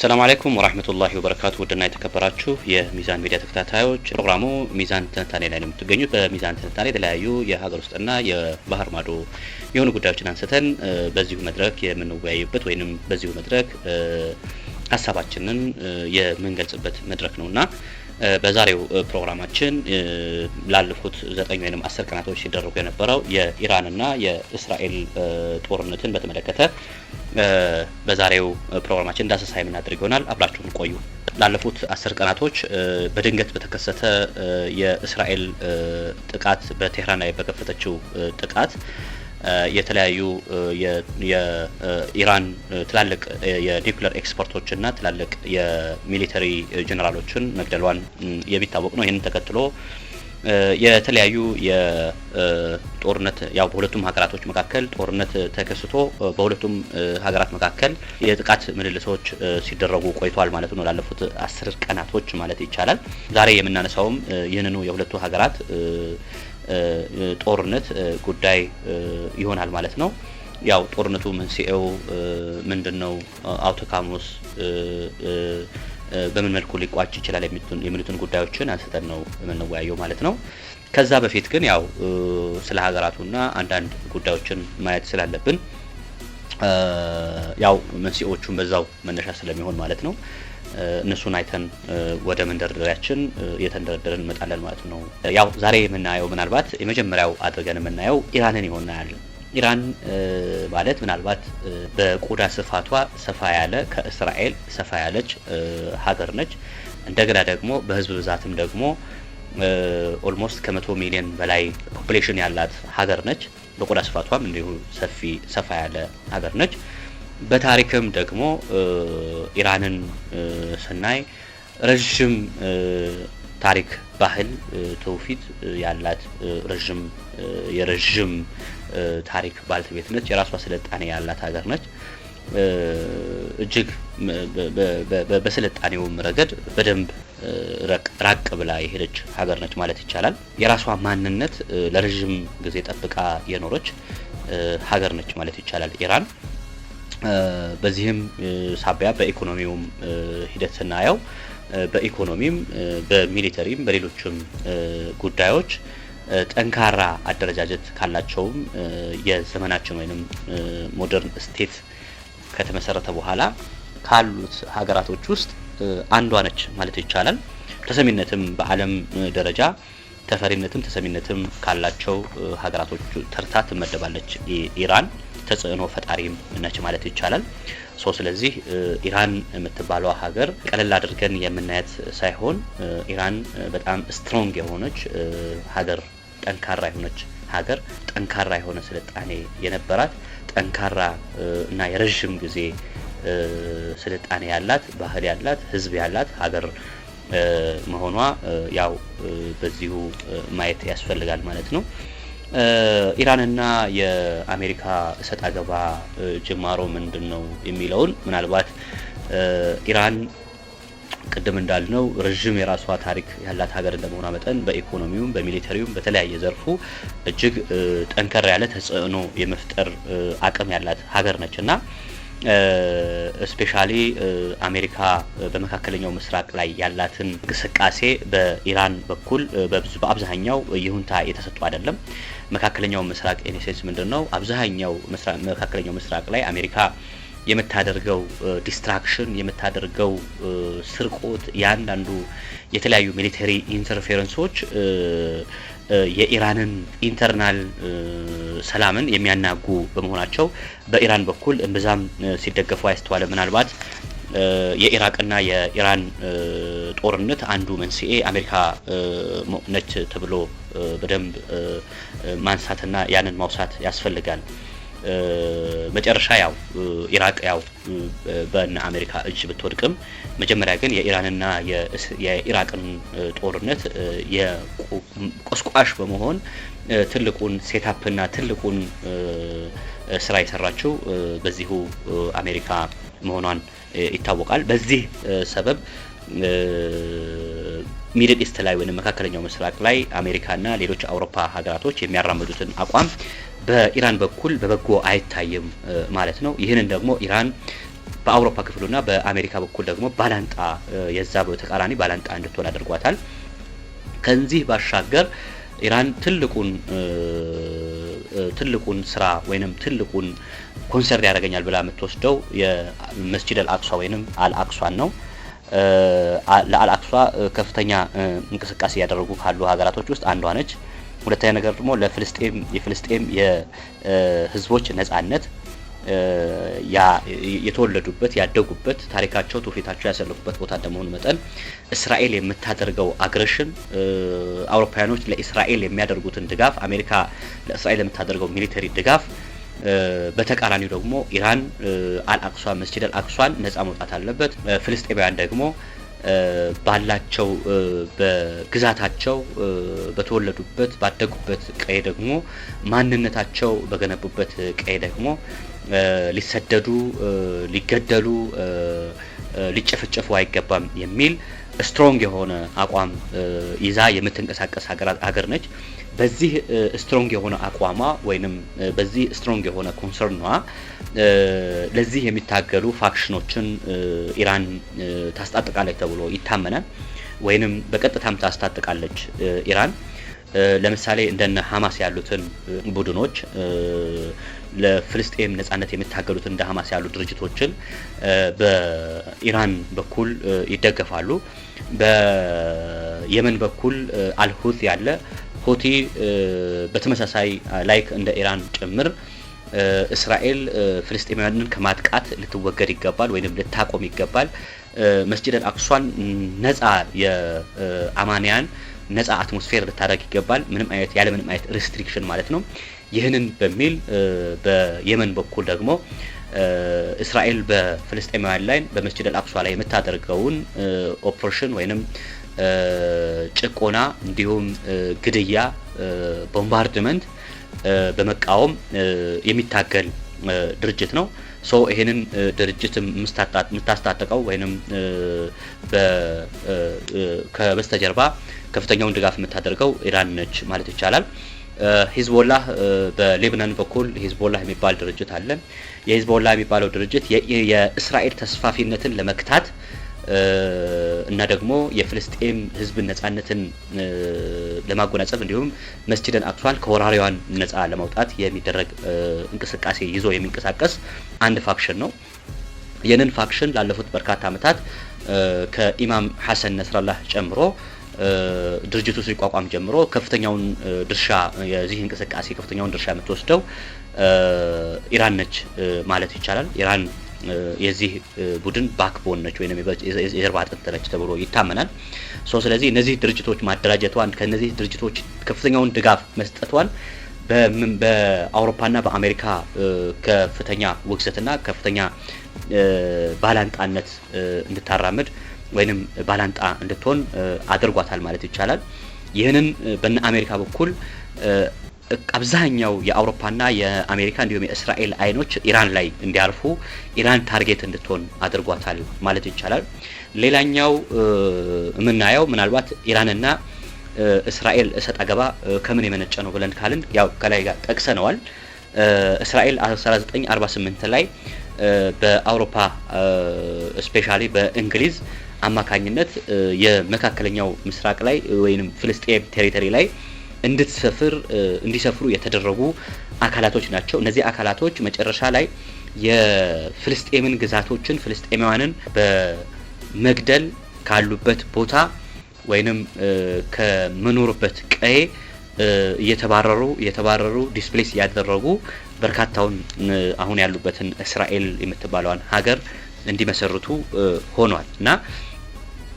السلام عليكم ورحمة الله وبركاته ودنا يتكبراتشو የሚዛን ሚዲያ ተከታታዮች ፕሮግራሙ ሚዛን ትንታኔ ላይ ነው የምትገኙት። በሚዛን ትንታኔ የተለያዩ የሀገር ውስጥና የባህር ማዶ የሆኑ ጉዳዮችን አንስተን በዚሁ መድረክ የምንወያይበት ወይንም በዚሁ መድረክ ሐሳባችንን የምንገልጽበት መድረክ ነውና በዛሬው ፕሮግራማችን ላለፉት 9 ወይንም 10 ቀናቶች ሲደረጉ የነበረው የኢራንና የእስራኤል ጦርነትን በተመለከተ በዛሬው ፕሮግራማችን ዳሰሳ የምናደርግ ይሆናል። አብራችሁን ቆዩ። ላለፉት 10 ቀናቶች በድንገት በተከሰተ የእስራኤል ጥቃት በቴህራን ላይ በከፈተችው ጥቃት የተለያዩ የኢራን ትላልቅ የኒውክሌር ኤክስፐርቶችና ትላልቅ የሚሊተሪ ጀነራሎችን መግደሏን የሚታወቅ ነው። ይህንን ተከትሎ የተለያዩ የጦርነት ያው በሁለቱም ሀገራቶች መካከል ጦርነት ተከስቶ በሁለቱም ሀገራት መካከል የጥቃት ምልልሶች ሲደረጉ ቆይቷል ማለት ነው ላለፉት 10 ቀናቶች ማለት ይቻላል። ዛሬ የምናነሳውም ይህንኑ የሁለቱ ሀገራት ጦርነት ጉዳይ ይሆናል ማለት ነው። ያው ጦርነቱ መንስኤው ምንድነው፣ አውቶካሙስ በምን መልኩ ሊቋጭ ይችላል የሚሉትን ጉዳዮችን አንስተን ነው የምንወያየው ማለት ነው። ከዛ በፊት ግን ያው ስለ ሀገራቱና አንዳንድ ጉዳዮችን ማየት ስላለብን ያው መንስኤዎቹን በዛው መነሻ ስለሚሆን ማለት ነው እነሱን አይተን ወደ መንደርደሪያችን የተንደረደረን እንመጣለን ማለት ነው። ያው ዛሬ የምናየው ምናልባት የመጀመሪያው አድርገን የምናየው ኢራንን ይሆናል። ኢራን ማለት ምናልባት በቆዳ ስፋቷ ሰፋ ያለ ከእስራኤል ሰፋ ያለች ሀገር ነች። እንደገና ደግሞ በህዝብ ብዛትም ደግሞ ኦልሞስት ከ100 ሚሊዮን በላይ ፖፑሌሽን ያላት ሀገር ነች። በቆዳ ስፋቷም እንዲሁ ሰፋ ያለ ሀገር ነች። በታሪክም ደግሞ ኢራንን ስናይ ረጅም ታሪክ፣ ባህል፣ ትውፊት ያላት የረጅም ታሪክ ባለቤት ነች። የራሷ ስልጣኔ ያላት ሀገር ነች። እጅግ በስልጣኔውም ረገድ በደንብ ራቅ ብላ የሄደች ሀገር ነች ማለት ይቻላል። የራሷ ማንነት ለረጅም ጊዜ ጠብቃ የኖረች ሀገር ነች ማለት ይቻላል ኢራን። በዚህም ሳቢያ በኢኮኖሚውም ሂደት ስናየው በኢኮኖሚም በሚሊተሪም በሌሎችም ጉዳዮች ጠንካራ አደረጃጀት ካላቸውም የዘመናችን ወይንም ሞደርን ስቴት ከተመሰረተ በኋላ ካሉት ሀገራቶች ውስጥ አንዷ ነች ማለት ይቻላል። ተሰሚነትም በዓለም ደረጃ ተፈሪነትም ተሰሚነትም ካላቸው ሀገራቶች ተርታ ትመደባለች ኢራን። ተጽዕኖ ፈጣሪም ነች ማለት ይቻላል። ስለዚህ ኢራን የምትባለው ሀገር ቀለል አድርገን የምናያት ሳይሆን ኢራን በጣም ስትሮንግ የሆነች ሀገር፣ ጠንካራ የሆነች ሀገር፣ ጠንካራ የሆነ ስልጣኔ የነበራት ጠንካራ እና የረጅም ጊዜ ስልጣኔ ያላት፣ ባህል ያላት፣ ህዝብ ያላት ሀገር መሆኗ ያው በዚሁ ማየት ያስፈልጋል ማለት ነው። ኢራንና የአሜሪካ እሰጥ አገባ ጅማሮ ምንድነው የሚለውን ምናልባት ኢራን ቅድም እንዳልነው ረጅም የራሷ ታሪክ ያላት ሀገር እንደመሆኗ መጠን በኢኮኖሚውም በሚሊተሪውም በተለያየ ዘርፉ እጅግ ጠንከር ያለ ተጽዕኖ የመፍጠር አቅም ያላት ሀገር ነችና ስፔሻሊ አሜሪካ በመካከለኛው ምስራቅ ላይ ያላትን እንቅስቃሴ በኢራን በኩል በአብዛኛው ይሁንታ የተሰጡ አይደለም። መካከለኛው ምስራቅ ኢኒሼቲቭ ምንድነው? አብዛኛው መካከለኛው ምስራቅ ላይ አሜሪካ የምታደርገው ዲስትራክሽን፣ የምታደርገው ስርቆት፣ ያንዳንዱ የተለያዩ ሚሊተሪ ኢንተርፌረንሶች የኢራንን ኢንተርናል ሰላምን የሚያናጉ በመሆናቸው በኢራን በኩል እምብዛም ሲደገፉ አይስተዋል። ምናልባት የኢራቅና የኢራን ጦርነት አንዱ መንስኤ አሜሪካ ነች ተብሎ በደንብ ማንሳትና ያንን ማውሳት ያስፈልጋል። መጨረሻ ያው ኢራቅ ያው በእነ አሜሪካ እጅ ብትወድቅም መጀመሪያ ግን የኢራንና የኢራቅን ጦርነት የቆስቋሽ በመሆን ትልቁን ሴታፕና ትልቁን ስራ የሰራችው በዚሁ አሜሪካ መሆኗን ይታወቃል። በዚህ ሰበብ ሚድል ኢስት ላይ ወይም መካከለኛው ምስራቅ ላይ አሜሪካና ሌሎች አውሮፓ ሀገራቶች የሚያራምዱትን አቋም በኢራን በኩል በበጎ አይታይም ማለት ነው። ይህንን ደግሞ ኢራን በአውሮፓ ክፍሉና በአሜሪካ በኩል ደግሞ ባላንጣ የዛ በተቃራኒ ባላንጣ እንድትሆን አድርጓታል። ከዚህ ባሻገር ኢራን ትልቁን ስራ ወይንም ትልቁን ኮንሰርን ያደርገኛል ብላ የምትወስደው የመስጂድ አልአቅሷ ወይንም አልአቅሷን ነው። ለአልአቅሷ ከፍተኛ እንቅስቃሴ ያደረጉ ካሉ ሀገራቶች ውስጥ አንዷ ነች። ሁለተኛ ነገር ደግሞ የፍልስጤም የህዝቦች ነጻነት የተወለዱበት ያደጉበት ታሪካቸው ትውፊታቸው ያሰለፉበት ቦታ እንደመሆኑ መጠን እስራኤል የምታደርገው አግሬሽን አውሮፓውያኖች ለእስራኤል የሚያደርጉትን ድጋፍ አሜሪካ ለእስራኤል የምታደርገው ሚሊተሪ ድጋፍ በተቃራኒው ደግሞ ኢራን አልአቅሷ መስጂድ አልአቅሷን ነጻ መውጣት አለበት። ፍልስጤማውያን ደግሞ ባላቸው በግዛታቸው በተወለዱበት ባደጉበት ቀይ ደግሞ ማንነታቸው በገነቡበት ቀይ ደግሞ ሊሰደዱ ሊገደሉ ሊጨፈጨፉ አይገባም የሚል ስትሮንግ የሆነ አቋም ይዛ የምትንቀሳቀስ ሀገር ነች። በዚህ ስትሮንግ የሆነ አቋሟ ወይንም በዚህ ስትሮንግ የሆነ ኮንሰርኗ ለዚህ የሚታገሉ ፋክሽኖችን ኢራን ታስታጥቃለች ተብሎ ይታመናል። ወይንም በቀጥታም ታስታጥቃለች ኢራን። ለምሳሌ እንደነ ሐማስ ያሉትን ቡድኖች ለፍልስጤም ነጻነት የሚታገሉትን እንደ ሐማስ ያሉ ድርጅቶችን በኢራን በኩል ይደገፋሉ። በየመን በኩል አልሁቲ ያለ ሁቲ በተመሳሳይ ላይክ እንደ ኢራን ጭምር እስራኤል ፍልስጤማውያንን ከማጥቃት ልትወገድ ይገባል ወይንም ልታቆም ይገባል፣ መስጂድ አልአቅሷን ነጻ የአማንያን ነጻ አትሞስፌር ልታደርግ ይገባል፣ ያለ ምንም አይነት ሪስትሪክሽን ማለት ነው። ይህንን በሚል በየመን በኩል ደግሞ እስራኤል በፍልስጤማውያን ላይ በመስጂድ አልአቅሷ ላይ የምታደርገውን ኦፕሬሽን ወይንም ጭቆና እንዲሁም ግድያ ቦምባርድመንት በመቃወም የሚታገል ድርጅት ነው። ሶ ይሄንን ድርጅት የምታስታጥቀው ወይንም ከበስተጀርባ ከፍተኛውን ድጋፍ የምታደርገው ኢራን ነች ማለት ይቻላል። ሂዝቦላህ በሌባኖን በኩል ሂዝቦላህ የሚባል ድርጅት አለ። የሂዝቦላህ የሚባለው ድርጅት የእስራኤል ተስፋፊነትን ለመክታት እና ደግሞ የፍልስጤም ህዝብ ነጻነትን ለማጎናጸፍ እንዲሁም መስጂድ አልአቅሷን ከወራሪዋን ነጻ ለማውጣት የሚደረግ እንቅስቃሴ ይዞ የሚንቀሳቀስ አንድ ፋክሽን ነው። የነን ፋክሽን ላለፉት በርካታ ዓመታት ከኢማም ሐሰን ነስራላህ ጨምሮ ድርጅቱ ሲቋቋም ጀምሮ ከፍተኛውን ድርሻ የዚህ እንቅስቃሴ ከፍተኛውን ድርሻ የምትወስደው ኢራን ነች ማለት ይቻላል። ኢራን የዚህ ቡድን ባክቦን ነች ወይንም የጀርባ አጥንት ነች ተብሎ ይታመናል። ስለዚህ እነዚህ ድርጅቶች ማደራጀቷን ከነዚህ ድርጅቶች ከፍተኛውን ድጋፍ መስጠቷን በአውሮፓና በአሜሪካ ከፍተኛ ውግዘትና ከፍተኛ ባላንጣነት እንድታራምድ ወይንም ባላንጣ እንድትሆን አድርጓታል ማለት ይቻላል። ይህንን በእነ አሜሪካ በኩል አብዛኛው የአውሮፓና የአሜሪካ እንዲሁም የእስራኤል አይኖች ኢራን ላይ እንዲያርፉ ኢራን ታርጌት እንድትሆን አድርጓታል ማለት ይቻላል። ሌላኛው የምናየው ምናልባት ኢራንና እስራኤል እሰጥ አገባ ከምን የመነጨ ነው ብለን ካልን ያው ከላይ ጋር ጠቅሰነዋል። እስራኤል 1948 ላይ በአውሮፓ ስፔሻሊ በእንግሊዝ አማካኝነት የመካከለኛው ምስራቅ ላይ ወይንም ፍልስጤም ቴሪቶሪ ላይ እንዲሰፍሩ የተደረጉ አካላቶች ናቸው። እነዚህ አካላቶች መጨረሻ ላይ የፍልስጤምን ግዛቶችን ፍልስጤማውያንን በመግደል ካሉበት ቦታ ወይንም ከመኖርበት ቀዬ እየተባረሩ ዲስፕሌስ ያደረጉ በርካታውን አሁን ያሉበትን እስራኤል የምትባለዋን ሀገር እንዲመሰርቱ ሆኗል እና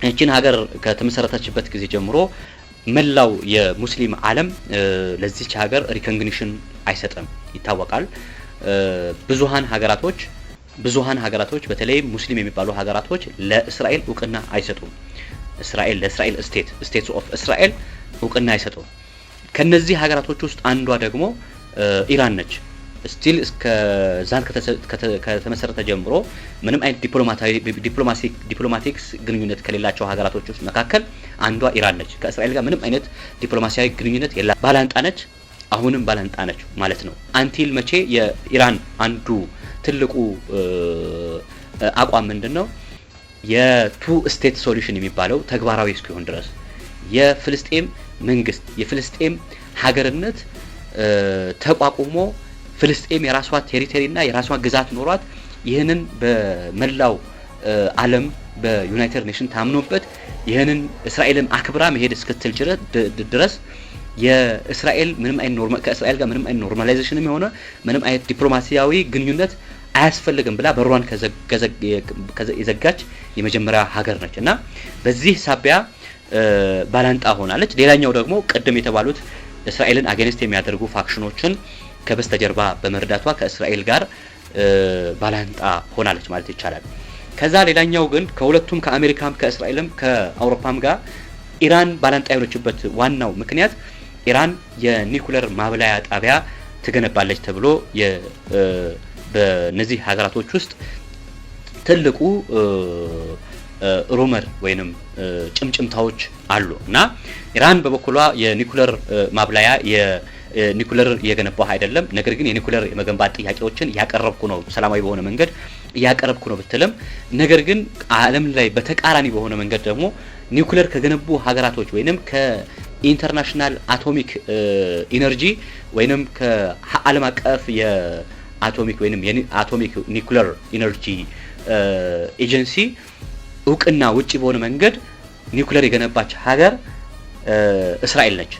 እቺን ሀገር ከተመሰረተችበት ጊዜ ጀምሮ መላው የሙስሊም ዓለም ለዚች ሀገር ሪኮግኒሽን አይሰጥም ይታወቃል። ብዙሃን ሀገራቶች በተለይ ሙስሊም የሚባሉ ሀገራቶች ለእስራኤል እውቅና አይሰጡም። ለእስራኤል ስቴትስ ኦፍ እስራኤል እውቅና አይሰጡም። ከነዚህ ሀገራቶች ውስጥ አንዷ ደግሞ ኢራን ነች። ስቲል እስከ ዛን ከተመሰረተ ጀምሮ ምንም አይነት ዲፕሎማቲክስ ግንኙነት ከሌላቸው ሀገራቶች ውስጥ መካከል አንዷ ኢራን ነች። ከእስራኤል ጋር ምንም አይነት ዲፕሎማሲያዊ ግንኙነት የላት። ባላንጣ ነች፣ አሁንም ባላንጣ ነች ማለት ነው። አንቲል መቼ የኢራን አንዱ ትልቁ አቋም ምንድነው? የቱ ስቴት ሶሉሽን የሚባለው ተግባራዊ እስኪሆን ድረስ የፍልስጤም መንግስት የፍልስጤም ሀገርነት ተቋቁሞ ፍልስጤም የራሷ ቴሪቶሪና የራሷ ግዛት ኖሯት ይህንን በመላው ዓለም በዩናይትድ ኔሽን ታምኖበት ይህንን እስራኤልን አክብራ መሄድ እስክትል ድረስ የእስራኤል ምንም አይነት ከእስራኤል ጋር ምንም አይነት ኖርማላይዜሽንም የሆነ ምንም አይነት ዲፕሎማሲያዊ ግንኙነት አያስፈልግም ብላ በሯን የዘጋች የመጀመሪያ ሀገር ነች እና በዚህ ሳቢያ ባላንጣ ሆናለች። ሌላኛው ደግሞ ቀደም የተባሉት እስራኤልን አጌንስት የሚያደርጉ ፋክሽኖችን ከበስተጀርባ በመርዳቷ ከእስራኤል ጋር ባላንጣ ሆናለች ማለት ይቻላል። ከዛ ሌላኛው ግን ከሁለቱም ከአሜሪካም ከእስራኤልም ከአውሮፓም ጋር ኢራን ባላንጣ የሆነችበት ዋናው ምክንያት ኢራን የኒኩሌር ማብላያ ጣቢያ ትገነባለች ተብሎ በነዚህ ሀገራቶች ውስጥ ትልቁ ሩመር ወይንም ጭምጭምታዎች አሉ እና ኢራን በበኩሏ የኒኩሌር ማብላያ የኒኩሌር የገነባው አይደለም፣ ነገር ግን የኒኩሌር የመገንባት ጥያቄዎችን ያቀረብኩ ነው ሰላማዊ በሆነ መንገድ ያቀረብኩ ነው ብትልም፣ ነገር ግን ዓለም ላይ በተቃራኒ በሆነ መንገድ ደግሞ ኒኩሌር ከገነቡ ሀገራቶች ወይንም ከኢንተርናሽናል አቶሚክ ኢነርጂ ወይንም ከዓለም አቀፍ የአቶሚክ ወይንም የአቶሚክ ኒኩሌር ኢነርጂ ኤጀንሲ እውቅና ውጪ በሆነ መንገድ ኒኩሌር የገነባች ሀገር እስራኤል ነች፣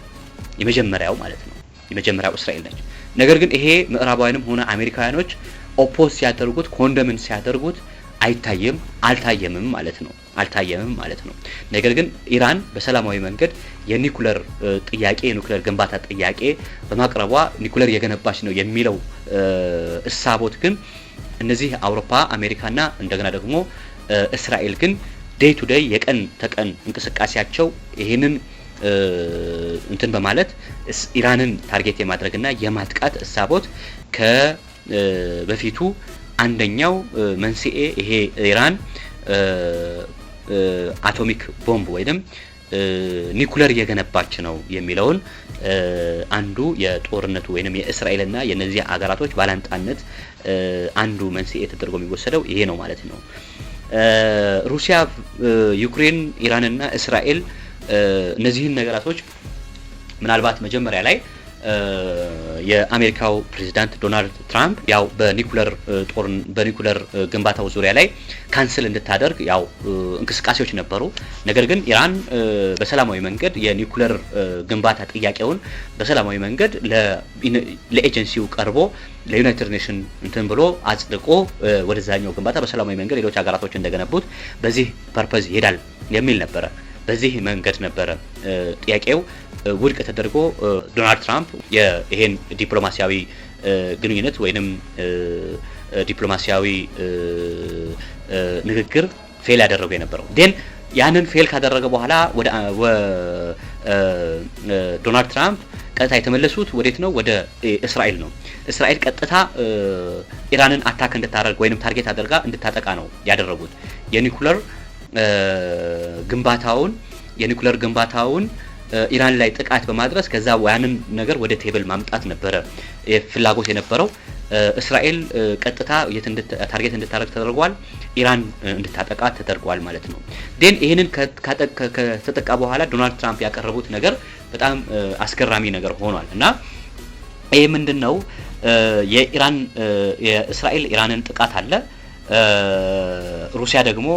የመጀመሪያው ማለት ነው። የመጀመሪያው እስራኤል ነች። ነገር ግን ይሄ ምዕራባውያንም ሆነ አሜሪካውያኖች ኦፖዝ ሲያደርጉት ኮንደምን ሲያደርጉት አልታየምም ማለት ነው። ነገር ግን ኢራን በሰላማዊ መንገድ የኒኩሌር ጥያቄ የኒኩሌር ግንባታ ጥያቄ በማቅረቧ ኒኩሌር የገነባች ነው የሚለው እሳቦት ግን እነዚህ አውሮፓ አሜሪካና እንደገና ደግሞ እስራኤል ግን ዴይ ቱ ዴይ የቀን ተቀን እንቅስቃሴያቸው ይሄንን እንትን በማለት ኢራንን ታርጌት የማድረግና የማጥቃት እሳቦት ከበፊቱ አንደኛው መንስኤ ይሄ ኢራን አቶሚክ ቦምብ ወይንም ኒኩሌር የገነባች ነው የሚለውን አንዱ የጦርነቱ ወይንም የእስራኤልና የነዚህ አገራቶች ባላንጣነት አንዱ መንስኤ ተደርጎ የሚወሰደው ይሄ ነው ማለት ነው። ሩሲያ፣ ዩክሬን፣ ኢራንና እስራኤል እነዚህን ነገራቶች ምናልባት መጀመሪያ ላይ የአሜሪካው ፕሬዝዳንት ዶናልድ ትራምፕ ያው በኒኩሌር ግንባታው ዙሪያ ላይ ካንስል እንድታደርግ ያው እንቅስቃሴዎች ነበሩ። ነገር ግን ኢራን በሰላማዊ መንገድ የኒኩሌር ግንባታ ጥያቄውን በሰላማዊ መንገድ ለኤጀንሲው ቀርቦ ለዩናይትድ ኔሽን እንትን ብሎ አጽድቆ ወደዛኛው ግንባታ በሰላማዊ መንገድ ሌሎች ሀገራቶች እንደገነቡት በዚህ ፐርፐዝ ይሄዳል የሚል ነበረ። በዚህ መንገድ ነበረ ጥያቄው ውድቅ ተደርጎ ዶናልድ ትራምፕ ይሄን ዲፕሎማሲያዊ ግንኙነት ወይንም ዲፕሎማሲያዊ ንግግር ፌል ያደረገ የነበረው ዴን ያንን ፌል ካደረገ በኋላ ወደ ዶናልድ ትራምፕ ቀጥታ የተመለሱት ወዴት ነው? ወደ እስራኤል ነው። እስራኤል ቀጥታ ኢራንን አታክ እንድታደርግ ወይንም ታርጌት አድርጋ እንድታጠቃ ነው ያደረጉት። የኒኩሌር ግንባታውን ኢራን ላይ ጥቃት በማድረስ ከዛ ያንን ነገር ወደ ቴብል ማምጣት ነበረ ፍላጎት የነበረው። እስራኤል ቀጥታ ታርጌት እንድታደርግ ተደርጓል፣ ኢራን እንድታጠቃ ተደርጓል ማለት ነው። ዴን ይሄንን ከተጠቃ በኋላ ዶናልድ ትራምፕ ያቀረቡት ነገር በጣም አስገራሚ ነገር ሆኗል እና ይሄ ምንድነው? የእስራኤል ኢራንን ጥቃት አለ፣ ሩሲያ ደግሞ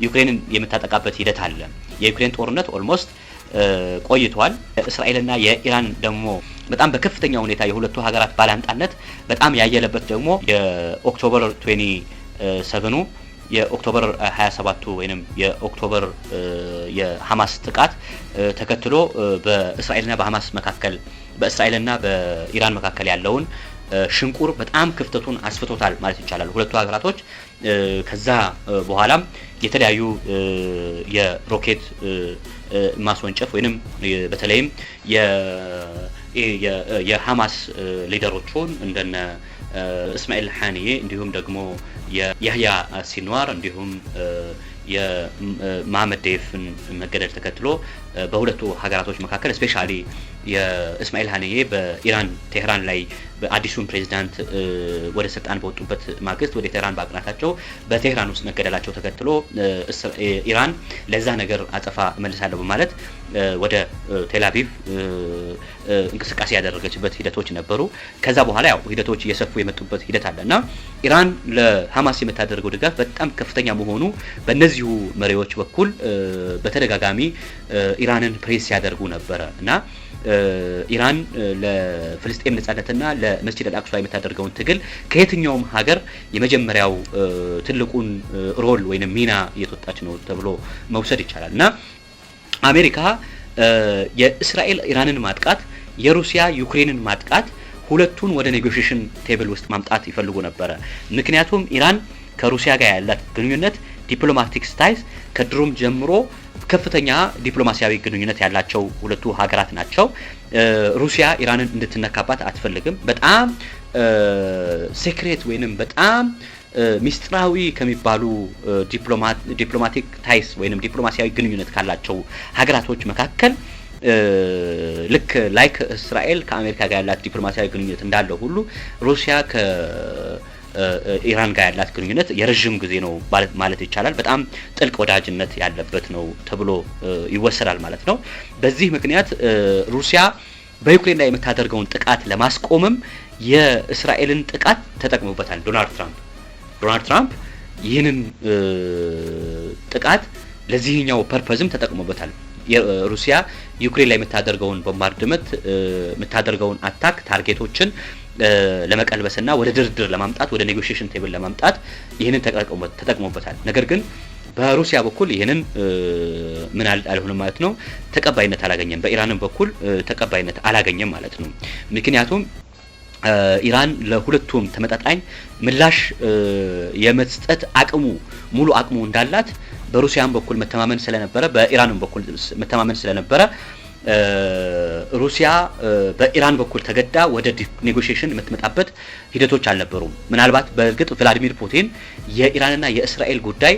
ዩክሬንን የምታጠቃበት ሂደት አለ። የዩክሬን ጦርነት ኦልሞስት ቆይቷል። እስራኤልና የኢራን ደግሞ በጣም በከፍተኛ ሁኔታ የሁለቱ ሀገራት ባላንጣነት በጣም ያየለበት ደግሞ የኦክቶበር 27ኑ የኦክቶበር 27ቱ ወይንም የኦክቶበር የሐማስ ጥቃት ተከትሎ በእስራኤልና በሐማስ መካከል በእስራኤልና በኢራን መካከል ያለውን ሽንቁር በጣም ክፍተቱን አስፍቶታል ማለት ይቻላል። ሁለቱ ሀገራቶች ከዛ በኋላም የተለያዩ የሮኬት ማስወንጨፍ ወይንም በተለይም የሐማስ ሊደሮቹን እንደነ እስማኤል ሃኒዬ እንዲሁም ደግሞ የያህያ ሲንዋር እንዲሁም የመሐመድ ደይፍን መገደል ተከትሎ በሁለቱ ሀገራቶች መካከል ስፔሻሊ የእስማኤል ሀኒዬ በኢራን ቴህራን ላይ በአዲሱን ፕሬዝዳንት ወደ ስልጣን በወጡበት ማግስት ወደ ቴህራን ባቅናታቸው በቴህራን ውስጥ መገደላቸው ተከትሎ ኢራን ለዛ ነገር አጸፋ እመልሳለሁ በማለት ወደ ቴል አቪቭ እንቅስቃሴ ያደረገችበት ሂደቶች ነበሩ። ከዛ በኋላ ያው ሂደቶች እየሰፉ የመጡበት ሂደት አለና ኢራን ለሐማስ የምታደርገው ድጋፍ በጣም ከፍተኛ መሆኑ በእነዚሁ መሪዎች በኩል በተደጋጋሚ ኢራንን ፕሬስ ሲያደርጉ ነበረ እና ኢራን ለፍልስጤም ነጻነትና ለመስጂድ አልአቅሷ የምታደርገውን ትግል ከየትኛውም ሀገር የመጀመሪያው ትልቁን ሮል ወይንም ሚና እየተወጣች ነው ተብሎ መውሰድ ይቻላል እና አሜሪካ የእስራኤል ኢራንን ማጥቃት፣ የሩሲያ ዩክሬንን ማጥቃት ሁለቱን ወደ ኔጎሺዬሽን ቴብል ውስጥ ማምጣት ይፈልጉ ነበረ። ምክንያቱም ኢራን ከሩሲያ ጋር ያላት ግንኙነት ዲፕሎማቲክ ስታይልስ ከድሮም ጀምሮ ከፍተኛ ዲፕሎማሲያዊ ግንኙነት ያላቸው ሁለቱ ሀገራት ናቸው። ሩሲያ ኢራንን እንድትነካባት አትፈልግም። በጣም ሴክሬት ወይንም በጣም ሚስጥራዊ ከሚባሉ ዲፕሎማቲክ ታይስ ወይንም ዲፕሎማሲያዊ ግንኙነት ካላቸው ሀገራቶች መካከል ልክ ላይክ እስራኤል ከአሜሪካ ጋር ያላት ዲፕሎማሲያዊ ግንኙነት እንዳለው ሁሉ ሩሲያ ኢራን ጋር ያላት ግንኙነት የረጅም ጊዜ ነው ማለት ይቻላል። በጣም ጥልቅ ወዳጅነት ያለበት ነው ተብሎ ይወሰዳል ማለት ነው። በዚህ ምክንያት ሩሲያ በዩክሬን ላይ የምታደርገውን ጥቃት ለማስቆምም የእስራኤልን ጥቃት ተጠቅሞበታል ዶናልድ ትራምፕ ይህንን ጥቃት ለዚህኛው ፐርፐዝም ተጠቅሞበታል። ሩሲያ ዩክሬን ላይ የምታደርገውን ቦምባርድመንት የምታደርገውን አታክ ታርጌቶችን ለመቀልበስና ወደ ድርድር ለማምጣት ወደ ኔጎሺዬሽን ቴብል ለማምጣት ይህንን ተጠቅሞበታል። ነገር ግን በሩሲያ በኩል ይህንን ምን አልሆነም ማለት ነው፣ ተቀባይነት አላገኘም። በኢራንም በኩል ተቀባይነት አላገኘም ማለት ነው። ምክንያቱም ኢራን ለሁለቱም ተመጣጣኝ ምላሽ የመስጠት ሙሉ አቅሙ እንዳላት በሩሲያም በኩል መተማመን ስለነበረ በኢራንም በኩል መተማመን ስለነበረ ሩሲያ በኢራን በኩል ተገዳ ወደ ኔጎሺዬሽን የምትመጣበት ሂደቶች አልነበሩም። ምናልባት በእርግጥ ቭላዲሚር ፑቲን የኢራንና የእስራኤል ጉዳይ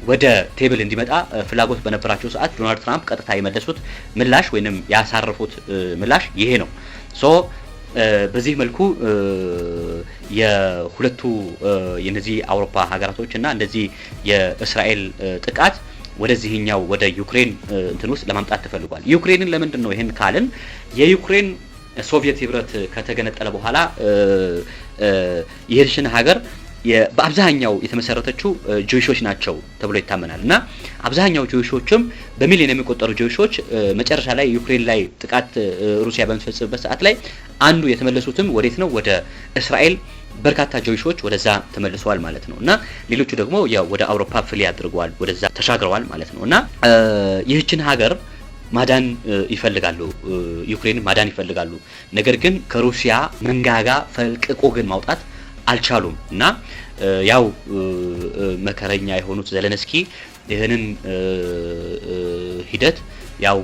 ወደ ቴብል እንዲመጣ ፍላጎት በነበራቸው ሰዓት ዶናልድ ትራምፕ ቀጥታ የመለሱት ምላሽ ወይንም ያሳረፉት ምላሽ ይሄ ነው። በዚህ መልኩ የሁለቱ የነዚህ አውሮፓ ሀገራቶች እና እንደዚህ የእስራኤል ጥቃት ወደዚህኛው ወደ ዩክሬን እንትን ውስጥ ለማምጣት ተፈልጓል። ዩክሬንን ለምንድን ነው ይሄን ካልን የዩክሬን ሶቪየት ህብረት ከተገነጠለ በኋላ ይህችን ሀገር በአብዛኛው የተመሰረተችው ጆይሾች ናቸው ተብሎ ይታመናል እና አብዛኛው ጆይሾችም በሚሊዮን የሚቆጠሩ ጆይሾች መጨረሻ ላይ ዩክሬን ላይ ጥቃት ሩሲያ በምትፈጽምበት ሰዓት ላይ አንዱ የተመለሱትም ወዴት ነው? ወደ እስራኤል። በርካታ ጆይሾች ወደዛ ተመልሰዋል ማለት ነው እና ሌሎቹ ደግሞ ያው ወደ አውሮፓ ፍሊ አድርገዋል፣ ወደዛ ተሻግረዋል ማለት ነው እና ይህችን ሀገር ማዳን ይፈልጋሉ፣ ዩክሬን ማዳን ይፈልጋሉ። ነገር ግን ከሩሲያ መንጋጋ ፈልቅቆ ግን ማውጣት አልቻሉም እና ያው መከረኛ የሆኑት ዘለንስኪ ይህንን ሂደት ያው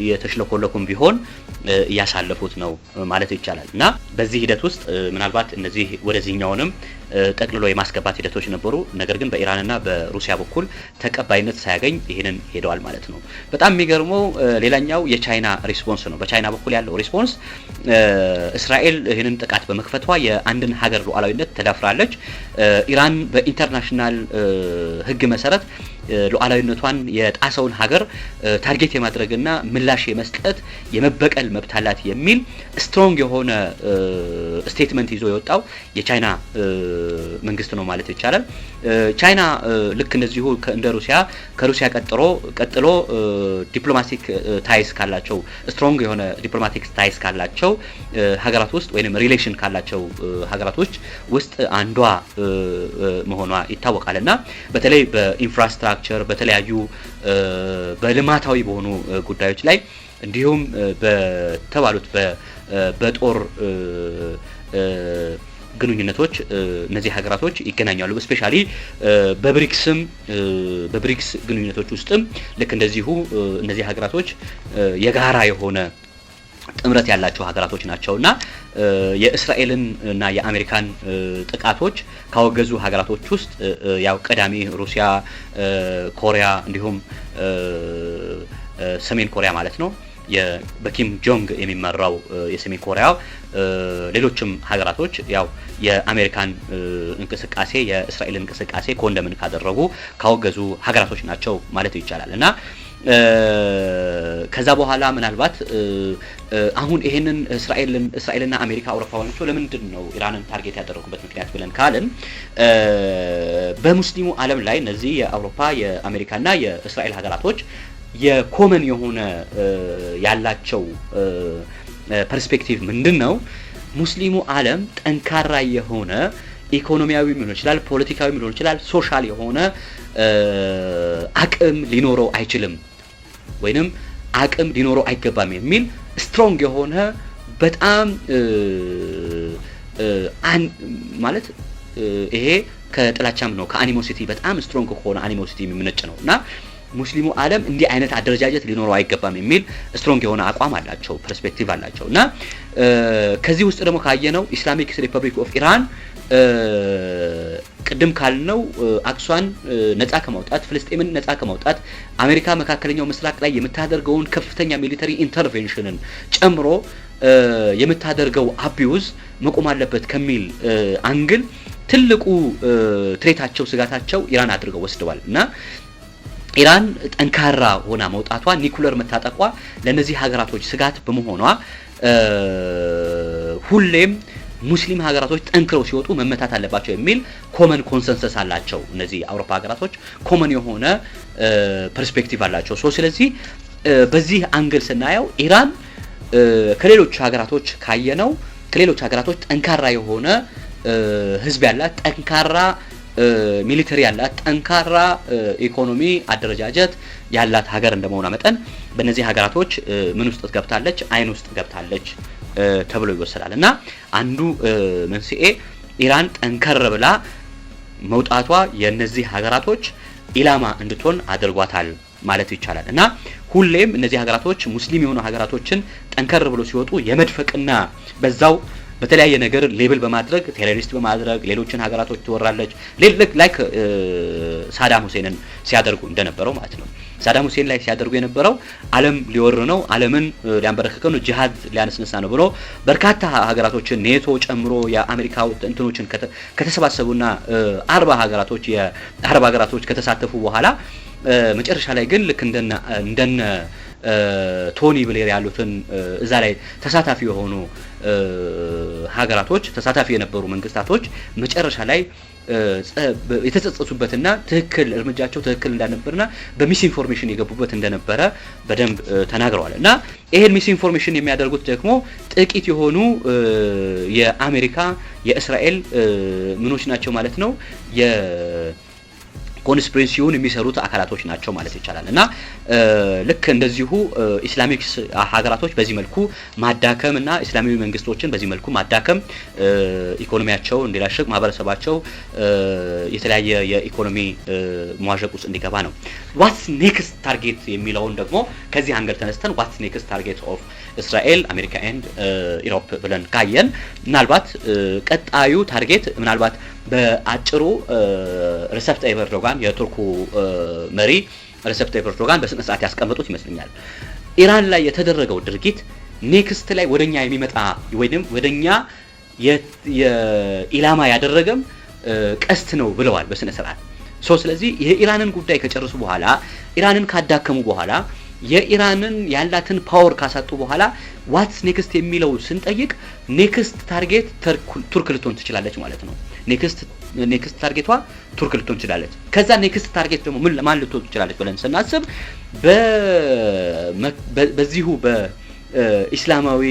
የተሽለኮለኩም ቢሆን እያሳለፉት ነው ማለት ይቻላል እና በዚህ ሂደት ውስጥ ምናልባት እነዚህ ወደዚህኛውንም ጠቅልሎ የማስገባት ሂደቶች ነበሩ። ነገር ግን በኢራንና በሩሲያ በኩል ተቀባይነት ሳያገኝ ይህንን ሄደዋል ማለት ነው። በጣም የሚገርመው ሌላኛው የቻይና ሪስፖንስ ነው። በቻይና በኩል ያለው ሪስፖንስ እስራኤል ይህንን ጥቃት በመክፈቷ የአንድን ሀገር ሉዓላዊነት ተዳፍራለች። ኢራን በኢንተርናሽናል ሕግ መሰረት ሉዓላዊነቷን የጣሰውን ሀገር ታርጌት የማድረግና ምላሽ የመስጠት የመበቀል መብት አላት የሚል ስትሮንግ የሆነ ስቴትመንት ይዞ የወጣው የቻይና መንግስት ነው ማለት ይቻላል። ቻይና ልክ እንደዚሁ እንደ ሩሲያ ከሩሲያ ቀጥሎ ዲፕሎማቲክ ታይስ ካላቸው ስትሮንግ የሆነ ዲፕሎማቲክ ታይስ ካላቸው ሀገራት ውስጥ ወይንም ሪሌሽን ካላቸው ሀገራቶች ውስጥ አንዷ መሆኗ ይታወቃልና በተለይ በኢንፍራስትራክቸር በተለያዩ በልማታዊ በሆኑ ጉዳዮች ላይ እንዲሁም በተባሉት በጦር ግንኙነቶች እነዚህ ሀገራቶች ይገናኛሉ። በስፔሻሊ በብሪክስ ግንኙነቶች ውስጥም ልክ እንደዚሁ እነዚህ ሀገራቶች የጋራ የሆነ ጥምረት ያላቸው ሀገራቶች ናቸውና የእስራኤልን እና የአሜሪካን ጥቃቶች ካወገዙ ሀገራቶች ውስጥ ያው ቀዳሚ ሩሲያ፣ ኮሪያ እንዲሁም ሰሜን ኮሪያ ማለት ነው በኪም ጆንግ የሚመራው የሰሜን ኮሪያ ሌሎችም ሀገራቶች ያው የአሜሪካን እንቅስቃሴ የእስራኤልን እንቅስቃሴ ኮንደምን ካደረጉ ካወገዙ ሀገራቶች ናቸው ማለት ይቻላል። እና ከዛ በኋላ ምናልባት አሁን ይሄንን እስራኤልና አሜሪካ አውሮፓውያኖቹ ለምንድን ነው ኢራንን ታርጌት ያደረጉበት ምክንያት ብለን ካልን በሙስሊሙ ዓለም ላይ እነዚህ የአውሮፓ የአሜሪካና የእስራኤል ሀገራቶች የኮመን የሆነ ያላቸው ፐርስፔክቲቭ ምንድነው? ሙስሊሙ ዓለም ጠንካራ የሆነ ኢኮኖሚያዊ ሊሆን ይችላል፣ ፖለቲካዊ ሊሆን ይችላል፣ ሶሻል የሆነ አቅም ሊኖረው አይችልም ወይንም አቅም ሊኖረው አይገባም የሚል ስትሮንግ የሆነ በጣም ማለት ይሄ ከጥላቻም ነው ከአኒሞሲቲ በጣም ስትሮንግ ከሆነ አኒሞሲቲ የሚመነጭ ነውና ሙስሊሙ ዓለም እንዲህ አይነት አደረጃጀት ሊኖረው አይገባም የሚል ስትሮንግ የሆነ አቋም አላቸው፣ ፐርስፔክቲቭ አላቸውና ከዚህ ውስጥ ደግሞ ካየነው ኢስላሚክ ሪፐብሊክ ኦፍ ኢራን ቅድም ካልነው አክሷን ነፃ ከማውጣት ፍልስጤምን ነፃ ከማውጣት አሜሪካ መካከለኛው ምስራቅ ላይ የምታደርገውን ከፍተኛ ሚሊተሪ ኢንተርቬንሽንን ጨምሮ የምታደርገው አቢዩዝ መቆም አለበት ከሚል አንግል ትልቁ ትሬታቸው ስጋታቸው ኢራን አድርገው ወስደዋል እና ኢራን ጠንካራ ሆና መውጣቷ ኒኩለር መታጠቋ ለነዚህ ሀገራቶች ስጋት በመሆኗ ሁሌም ሙስሊም ሀገራቶች ጠንክረው ሲወጡ መመታት አለባቸው የሚል ኮመን ኮንሰንሰስ አላቸው። እነዚህ አውሮፓ ሀገራቶች ኮመን የሆነ ፐርስፔክቲቭ አላቸው። ስለዚህ በዚህ አንግል ስናየው ኢራን ከሌሎች ሀገራቶች ካየነው ከሌሎች ሀገራቶች ጠንካራ የሆነ ህዝብ ያላት ጠንካራ ሚሊተሪ ያላት ጠንካራ ኢኮኖሚ አደረጃጀት ያላት ሀገር እንደመሆኗ መጠን በእነዚህ ሀገራቶች ምን ውስጥ ገብታለች? አይን ውስጥ ገብታለች ተብሎ ይወሰዳል እና አንዱ መንስኤ ኢራን ጠንከር ብላ መውጣቷ የነዚህ ሀገራቶች ኢላማ እንድትሆን አድርጓታል ማለት ይቻላል እና ሁሌም እነዚህ ሀገራቶች ሙስሊም የሆኑ ሀገራቶችን ጠንከር ብሎ ሲወጡ የመድፈቅና በዛው በተለያየ ነገር ሌብል በማድረግ ቴሮሪስት በማድረግ ሌሎችን ሀገራቶች ትወራለች ላይክ ሳዳም ሁሴንን ሲያደርጉ እንደነበረው ማለት ነው። ሳዳም ሁሴን ላይ ሲያደርጉ የነበረው ዓለም ሊወር ነው፣ ዓለምን ሊያንበረክከው ነው፣ ጂሃድ ሊያነሳሳ ነው ብሎ በርካታ ሀገራቶችን ኔቶ ጨምሮ የአሜሪካ እንትኖችን ከተሰባሰቡና 40 ሀገራቶች የአረብ ሀገራቶች ከተሳተፉ በኋላ መጨረሻ ላይ ግን ልክ እንደነ ቶኒ ብሌር ያሉትን እዛ ላይ ተሳታፊ የሆኑ ሀገራቶች ተሳታፊ የነበሩ መንግስታቶች መጨረሻ ላይ የተጸጸቱበትና ትክክል እርምጃቸው ትክክል እንዳልነበርና በሚስ ኢንፎርሜሽን የገቡበት እንደነበረ በደንብ ተናግረዋል እና ይሄን ሚስ ኢንፎርሜሽን የሚያደርጉት ደግሞ ጥቂት የሆኑ የአሜሪካ የእስራኤል ምኖች ናቸው ማለት ነው ኮንስፒሬሲውን የሚሰሩት አካላቶች ናቸው ማለት ይቻላል እና ልክ እንደዚሁ ኢስላሚክስ ሀገራቶች በዚህ መልኩ ማዳከም እና እስላማዊ መንግስቶችን በዚህ መልኩ ማዳከም ኢኮኖሚያቸው እንዲላሽቅ ማህበረሰባቸው የተለያየ የኢኮኖሚ መዋዠቅ ውስጥ እንዲገባ ነው። ዋትስ ኔክስት ታርጌት የሚለውን ደግሞ ከዚህ አንገል ተነስተን ዋትስ ኔክስት ታርጌት ኦፍ እስራኤል አሜሪካ ኤንድ ኢሮፕ ብለን ካየን ምናልባት ቀጣዩ ታርጌት ምናልባት በአጭሩ ሬሴፕ ታይፕ ኤርዶጋን የቱርኩ መሪ ሬሴፕ ታይፕ ኤርዶጋን በስነ ስርዓት ያስቀምጡት ይመስለኛል። ኢራን ላይ የተደረገው ድርጊት ኔክስት ላይ ወደኛ የሚመጣ ወይንም ወደኛ የኢላማ ያደረገም ቀስት ነው ብለዋል በስነ ስርዓት። ስለዚህ የኢራንን ጉዳይ ከጨረሱ በኋላ ኢራንን ካዳከሙ በኋላ የኢራንን ያላትን ፓወር ካሳጡ በኋላ ዋትስ ኔክስት የሚለው ስንጠይቅ ኔክስት ታርጌት ቱርክ ልትሆን ትችላለች ማለት ነው። ኔክስት ታርጌቷ ቱርክ ልትሆን ትችላለች። ከዛ ኔክስት ታርጌት ደግሞ ማን ልትሆን ትችላለች ብለን ስናስብ በዚሁ በኢስላማዊ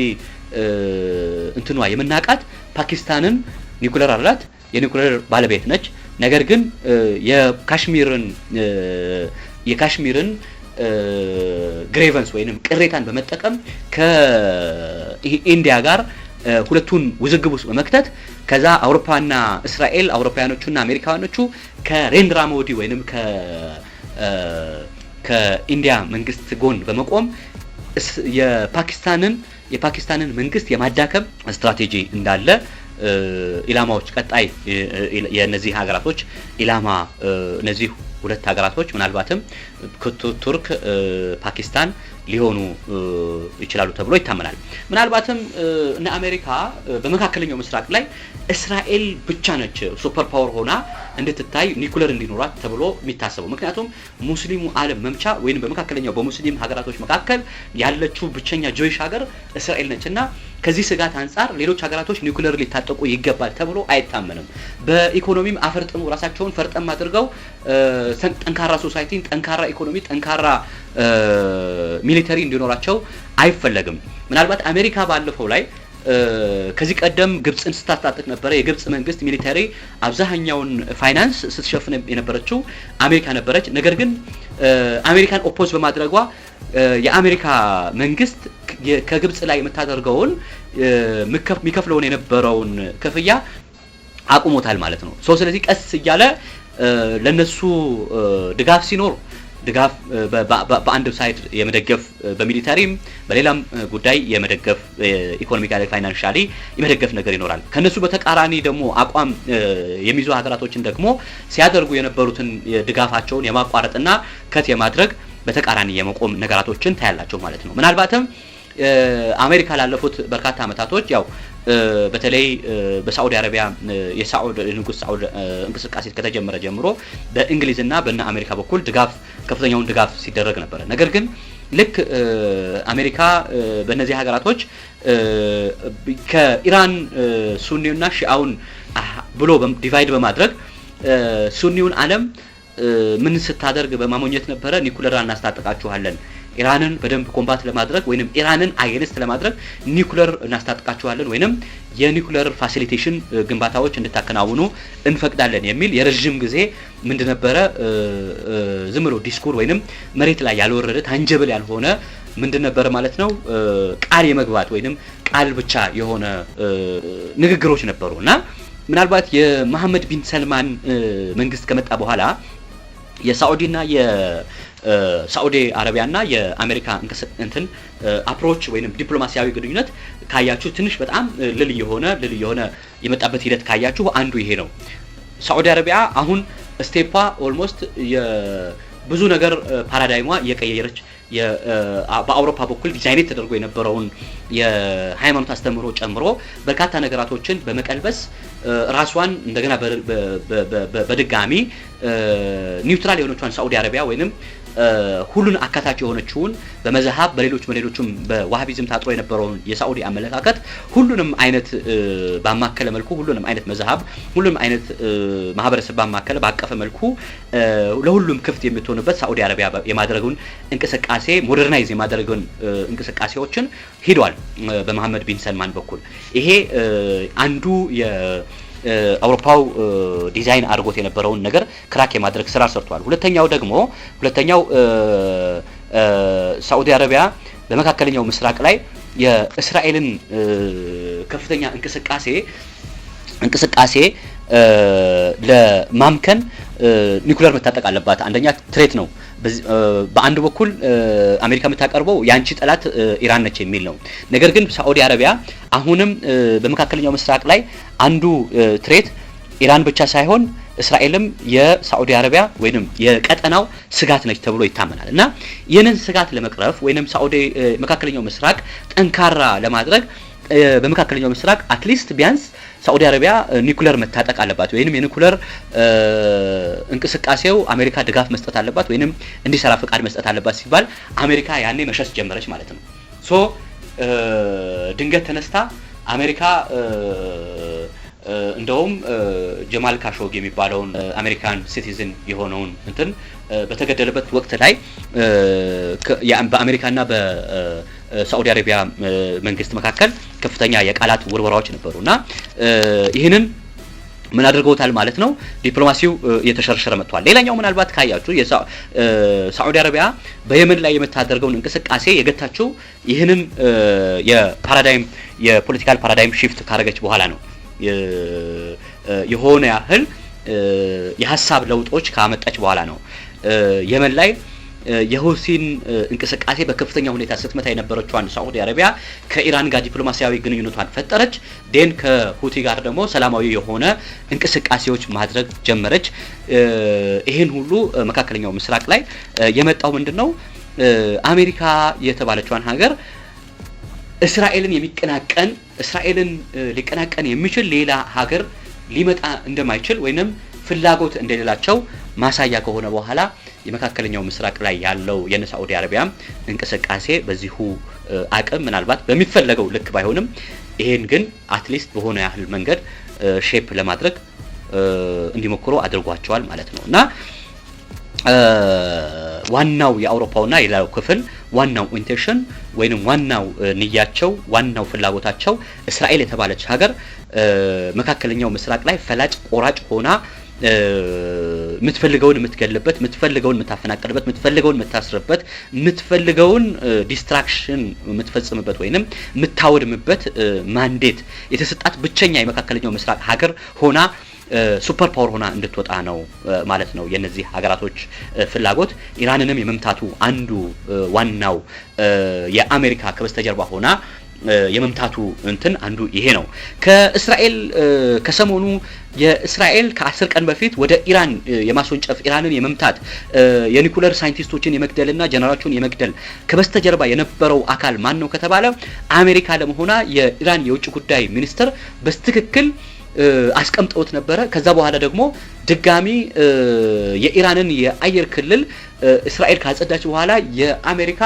እንትኗ የምናቃት ፓኪስታንን ኒኩለር አላት፣ የኒኩለር ባለቤት ነች። ነገር ግን የካሽሚርን ግሬቨንስ ወይንም ቅሬታን በመጠቀም ከኢንዲያ ጋር ሁለቱን ውዝግብ ውስጥ በመክተት ከዛ አውሮፓና እስራኤል አውሮፓያኖቹና አሜሪካኖቹ ከሬንድራ ሞዲ ወይንም ከኢንዲያ መንግስት ጎን በመቆም የፓኪስታንን መንግስት የማዳከም ስትራቴጂ እንዳለ ኢላማዎች ቀጣይ የነዚህ ሀገራቶች ኢላማ እነዚህ ሁለት ሀገራቶች ምናልባትም ቱርክ፣ ፓኪስታን ሊሆኑ ይችላሉ ተብሎ ይታመናል። ምናልባትም እነ አሜሪካ በመካከለኛው ምስራቅ ላይ እስራኤል ብቻ ነች ሱፐር ፓወር ሆና እንድትታይ ኒኩለር እንዲኖራት ተብሎ የሚታሰበው። ምክንያቱም ሙስሊሙ ዓለም መምቻ ወይንም በመካከለኛው በሙስሊም ሀገራቶች መካከል ያለችው ብቸኛ ጆይሽ ሀገር እስራኤል ነችና ከዚህ ስጋት አንፃር ሌሎች ሀገራቶች ኒኩለር ሊታጠቁ ይገባል ተብሎ አይታመንም። በኢኮኖሚም አፈርጥሙ ራሳቸውን ፈርጠም አድርገው ጠንካራ ሶሳይቲን፣ ጠንካራ ኢኮኖሚ፣ ጠንካራ ሚሊተሪ እንዲኖራቸው አይፈለግም። ምናልባት አሜሪካ ባለፈው ላይ ከዚህ ቀደም ግብጽን ስታስታጥቅ ነበረ። የግብጽ መንግስት ሚሊተሪ አብዛኛውን ፋይናንስ ስትሸፍን የነበረችው አሜሪካ ነበረች። ነገር ግን አሜሪካን ኦፖዝ በማድረጓ የአሜሪካ መንግስት ከግብጽ ላይ የምታደርገውን የሚከፍለውን የነበረውን ክፍያ አቁሞታል ማለት ነው። ስለዚህ ቀስ እያለ ለነሱ ድጋፍ ሲኖር ድጋፍ በአንድ ሳይድ የመደገፍ በሚሊታሪም በሌላም ጉዳይ የመደገፍ ኢኮኖሚካሊ ፋይናንሻሊ የመደገፍ ነገር ይኖራል። ከነሱ በተቃራኒ ደግሞ አቋም የሚይዙ ሀገራቶችን ደግሞ ሲያደርጉ የነበሩትን ድጋፋቸውን የማቋረጥና ከት የማድረግ በተቃራኒ የመቆም ነገራቶችን ታያላቸው ማለት ነው። ምናልባትም አሜሪካ ላለፉት በርካታ አመታቶች ያው በተለይ በሳዑዲ አረቢያ የሳዑዲ ንጉስ ሳዑዲ እንቅስቃሴ ከተጀመረ ጀምሮ በእንግሊዝና በእነ አሜሪካ በኩል ድጋፍ ከፍተኛውን ድጋፍ ሲደረግ ነበር። ነገር ግን ልክ አሜሪካ በእነዚህ ሀገራቶች ከኢራን ሱኒውና ሺአውን ብሎ ዲቫይድ በማድረግ ሱኒውን ዓለም ምን ስታደርግ በማሞኘት ነበረ? ኒኩለር እናስታጥቃችኋለን፣ ኢራንን በደንብ ኮምባት ለማድረግ ወይንም ኢራንን አጌንስት ለማድረግ ኒኩለር እናስታጥቃችኋለን ወይንም የኒኩለር ፋሲሊቴሽን ግንባታዎች እንድታከናውኑ እንፈቅዳለን የሚል የረጅም ጊዜ ምንድነበረ ዝም ብሎ ዲስኩር ወይንም መሬት ላይ ያልወረደ ታንጀብል ያልሆነ ምንድነበረ ማለት ነው ቃል የመግባት ወይንም ቃል ብቻ የሆነ ንግግሮች ነበሩና ምናልባት የመሐመድ ቢን ሰልማን መንግስት ከመጣ በኋላ የሳዑዲና የሳዑዲ አረቢያና የአሜሪካ እንትን አፕሮች ወይንም ዲፕሎማሲያዊ ግንኙነት ካያችሁ ትንሽ በጣም ልል የሆነ የመጣበት ሂደት ካያችሁ አንዱ ይሄ ነው። ሳዑዲ አረቢያ አሁን ስቴፓ ኦልሞስት ብዙ ነገር ፓራዳይሟ እየቀየረች በአውሮፓ በኩል ዲዛይን ተደርጎ የነበረውን የሃይማኖት አስተምህሮ ጨምሮ በርካታ ነገራቶችን በመቀልበስ ራስዋን እንደገና በድጋሚ ኒውትራል የሆነችውን ሳዑዲ አረቢያ ወይንም ሁሉን አካታች የሆነችውን በመዝሃብ በሌሎችም በዋሃቢዝም ታጥሮ የነበረውን የሳዑዲ አመለካከት ሁሉንም አይነት ባማከለ መልኩ ሁሉንም አይነት መዝሃብ ሁሉንም አይነት ማህበረሰብ ባማከለ ባቀፈ መልኩ ለሁሉም ክፍት የምትሆንበት ሳዑዲ አረቢያ የማድረጉን እንቅስቃሴ ሞደርናይዝ የማድረጉን እንቅስቃሴዎችን ሄዷል በመሐመድ ቢን ሰልማን በኩል። ይሄ አንዱ አውሮፓው ዲዛይን አድርጎት የነበረውን ነገር ክራክ የማድረግ ስራ ሰርቷል። ሁለተኛው ሳዑዲ አረቢያ በመካከለኛው ምስራቅ ላይ የእስራኤልን ከፍተኛ እንቅስቃሴ ለማምከን ኒኩለር መታጠቅ አለባት። አንደኛ ትሬት ነው። በአንድ በኩል አሜሪካ የምታቀርበው ያንቺ ጠላት ኢራን ነች የሚል ነው። ነገር ግን ሳዑዲ አረቢያ አሁንም በመካከለኛው ምስራቅ ላይ አንዱ ትሬት ኢራን ብቻ ሳይሆን እስራኤልም የሳዑዲ አረቢያ ወይንም የቀጠናው ስጋት ነች ተብሎ ይታመናል እና ይህንን ስጋት ለመቅረፍ ወይንም ሳዑዲ መካከለኛው ምስራቅ ጠንካራ ለማድረግ በመካከለኛው ምስራቅ አትሊስት ቢያንስ ሳዑዲ አረቢያ ኒኩለር መታጠቅ አለባት ወይንም የኒኩለር እንቅስቃሴው አሜሪካ ድጋፍ መስጠት አለባት ወይንም እንዲሰራ ፍቃድ መስጠት አለባት ሲባል አሜሪካ ያኔ መሸሽ ጀመረች ማለት ነው። ድንገት ተነስታ አሜሪካ እንደውም ጀማል ካሾጊ የሚባለውን አሜሪካን ሲቲዝን የሆነውን እንትን በተገደለበት ወቅት ላይ በአሜሪካና በሳዑዲ አረቢያ መንግስት መካከል ከፍተኛ የቃላት ውርወራዎች ነበሩና ይህንን ምን አድርገውታል ማለት ነው። ዲፕሎማሲው እየተሸረሸረ መጥቷል። ሌላኛው ምናልባት ካያችሁ የሳዑዲ አረቢያ በየመን ላይ የምታደርገውን እንቅስቃሴ የገታችው ይህንን የፖለቲካል ፓራዳይም ሺፍት ካደረገች በኋላ ነው። የሆነ ያህል የሐሳብ ለውጦች ካመጣች በኋላ ነው። የመን ላይ የሁሲን እንቅስቃሴ በከፍተኛ ሁኔታ ስትመታ የነበረችው ሳዑዲ አረቢያ ከኢራን ጋር ዲፕሎማሲያዊ ግንኙነቷን ፈጠረች። ዴን ከሁቲ ጋር ደግሞ ሰላማዊ የሆነ እንቅስቃሴዎች ማድረግ ጀመረች። ይሄን ሁሉ መካከለኛው ምስራቅ ላይ የመጣው ምንድነው? አሜሪካ የተባለችዋን ሀገር እስራኤልን የሚቀናቀን እስራኤልን ሊቀናቀን የሚችል ሌላ ሀገር ሊመጣ እንደማይችል ወይንም ፍላጎት እንደሌላቸው ማሳያ ከሆነ በኋላ የመካከለኛው ምስራቅ ላይ ያለው የሳዑዲ አረቢያ እንቅስቃሴ በዚሁ አቅም ምናልባት በሚፈለገው ልክ ባይሆንም ይሄን ግን አትሊስት በሆነ ያህል መንገድ ሼፕ ለማድረግ እንዲሞክሩ አድርጓቸዋል ማለት ነው። እና ዋናው የአውሮፓውና የሌላው ክፍል ዋናው ኢንቴንሽን ወይንም ዋናው ንያቸው ዋናው ፍላጎታቸው እስራኤል የተባለች ሀገር መካከለኛው ምስራቅ ላይ ፈላጭ ቆራጭ ሆና ምትፈልገውን ምትገልበት ምትፈልገውን ምታፈናቀልበት ምትፈልገውን ምታስርበት ምትፈልገውን ዲስትራክሽን ምትፈጽምበት ወይንም ምታወድምበት ማንዴት የተሰጣት ብቸኛ የመካከለኛው ምስራቅ ሀገር ሆና ሱፐር ፓወር ሆና እንድትወጣ ነው ማለት ነው የነዚህ ሀገራቶች ፍላጎት። ኢራንንም የመምታቱ አንዱ ዋናው የአሜሪካ ከበስተጀርባ ሆና የመምታቱ እንትን አንዱ ይሄ ነው። ከእስራኤል ከሰሞኑ የእስራኤል ከ10 ቀን በፊት ወደ ኢራን የማስወንጨፍ ኢራንን የመምታት የኒኩለር ሳይንቲስቶችን የመግደልና ጀነራሎችን የመግደል ከበስተጀርባ የነበረው አካል ማን ነው ከተባለ አሜሪካ ለመሆኗ የኢራን የውጭ ጉዳይ ሚኒስትር በትክክል አስቀምጠውት ነበረ። ከዛ በኋላ ደግሞ ድጋሚ የኢራንን የአየር ክልል እስራኤል ካጸዳች በኋላ የአሜሪካ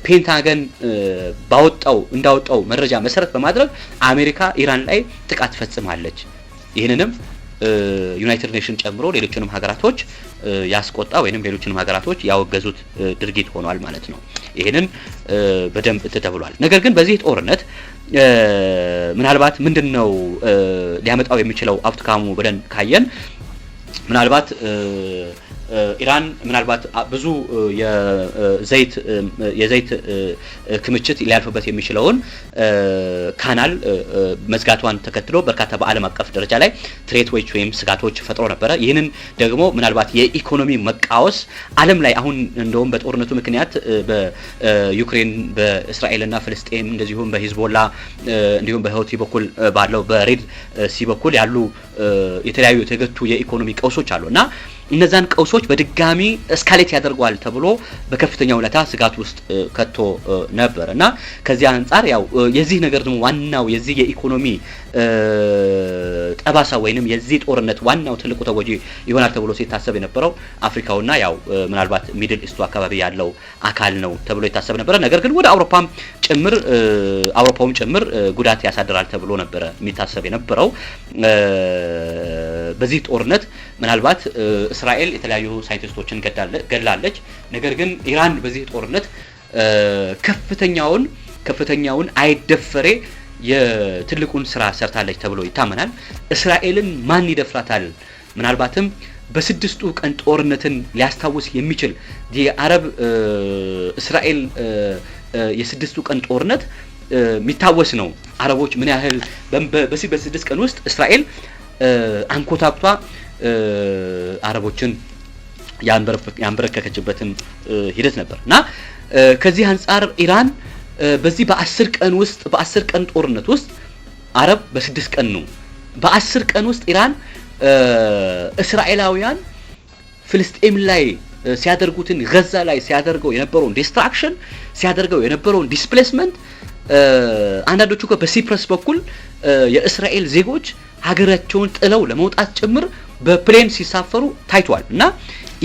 ፔንታገን እንዳወጣው መረጃ መሰረት በማድረግ አሜሪካ ኢራን ላይ ጥቃት ፈጽማለች። ይህንንም ዩናይትድ ኔሽን ጨምሮ ሌሎችንም ሀገራቶች ያስቆጣ ወይንም ሌሎችንም ሀገራቶች ያወገዙት ድርጊት ሆኗል ማለት ነው። ይህንን በደንብ ተብሏል። ነገር ግን በዚህ ጦርነት ምናልባት ምንድነው ሊያመጣው የሚችለው አውትካሙ ብለን ካየን ምናልባት ኢራን ምናልባት ብዙ የዘይት ክምችት ሊያልፍበት የሚችለውን ካናል መዝጋቷን ተከትሎ በርካታ በዓለም አቀፍ ደረጃ ላይ ትሬቶች ወይም ስጋቶች ፈጥሮ ነበረ። ይህንን ደግሞ ምናልባት የኢኮኖሚ መቃወስ ዓለም ላይ አሁን እንደውም በጦርነቱ ምክንያት በዩክሬን በእስራኤልና ፍልስጤም እንደዚሁም በሂዝቦላ እንዲሁም በሁቲ በኩል ባለው በሬድ ሲ በኩል ያሉ የተለያዩ የተገቱ የኢኮኖሚ ቀውሶች አሉና እነዛን ቀውሶች በድጋሚ እስካሌት ያደርጓል ተብሎ በከፍተኛ ሁኔታ ስጋት ውስጥ ከቶ ነበርና ከዚህ አንፃር ያው የዚህ ነገር ደግሞ ዋናው የዚህ የኢኮኖሚ ጠባሳ ወይንም የዚህ ጦርነት ዋናው ትልቁ ተጎጂ ይሆናል ተብሎ ሲታሰብ የነበረው አፍሪካውና ያው ምናልባት ሚድል ኢስቱ አካባቢ ያለው አካል ነው ተብሎ ይታሰብ ነበር። ነገር ግን ወደ አውሮፓውም ጭምር ጉዳት ያሳድራል ተብሎ ነበር የሚታሰብ የነበረው። በዚህ ጦርነት ምናልባት እስራኤል የተለያዩ ሳይንቲስቶችን ገድላለች። ነገር ግን ኢራን በዚህ ጦርነት ከፍተኛውን አይደፈሬ የትልቁን ስራ ሰርታለች ተብሎ ይታመናል። እስራኤልን ማን ይደፍራታል? ምናልባትም በስድስቱ ቀን ጦርነትን ሊያስታውስ የሚችል የአረብ እስራኤል የስድስቱ ቀን ጦርነት የሚታወስ ነው። አረቦች ምን ያህል በስድስት ቀን ውስጥ እስራኤል አንኮታኩቷ አረቦችን ያንበረከከችበትን ሂደት ነበርና ከዚህ አንፃር ኢራን በዚህ በ10 ቀን ጦርነት ውስጥ አረብ በ6 ቀን ነው። በ10 ቀን ውስጥ ኢራን እስራኤላውያን ፍልስጤም ላይ ሲያደርጉትን ጋዛ ላይ ሲያደርገው የነበረውን ዲስትራክሽን ሲያደርገው የነበረውን ዲስፕሌስመንት አንዳንዶቹ በሲፕረስ በኩል የእስራኤል ዜጎች ሀገራቸውን ጥለው ለመውጣት ጭምር በፕሌን ሲሳፈሩ ታይቷል እና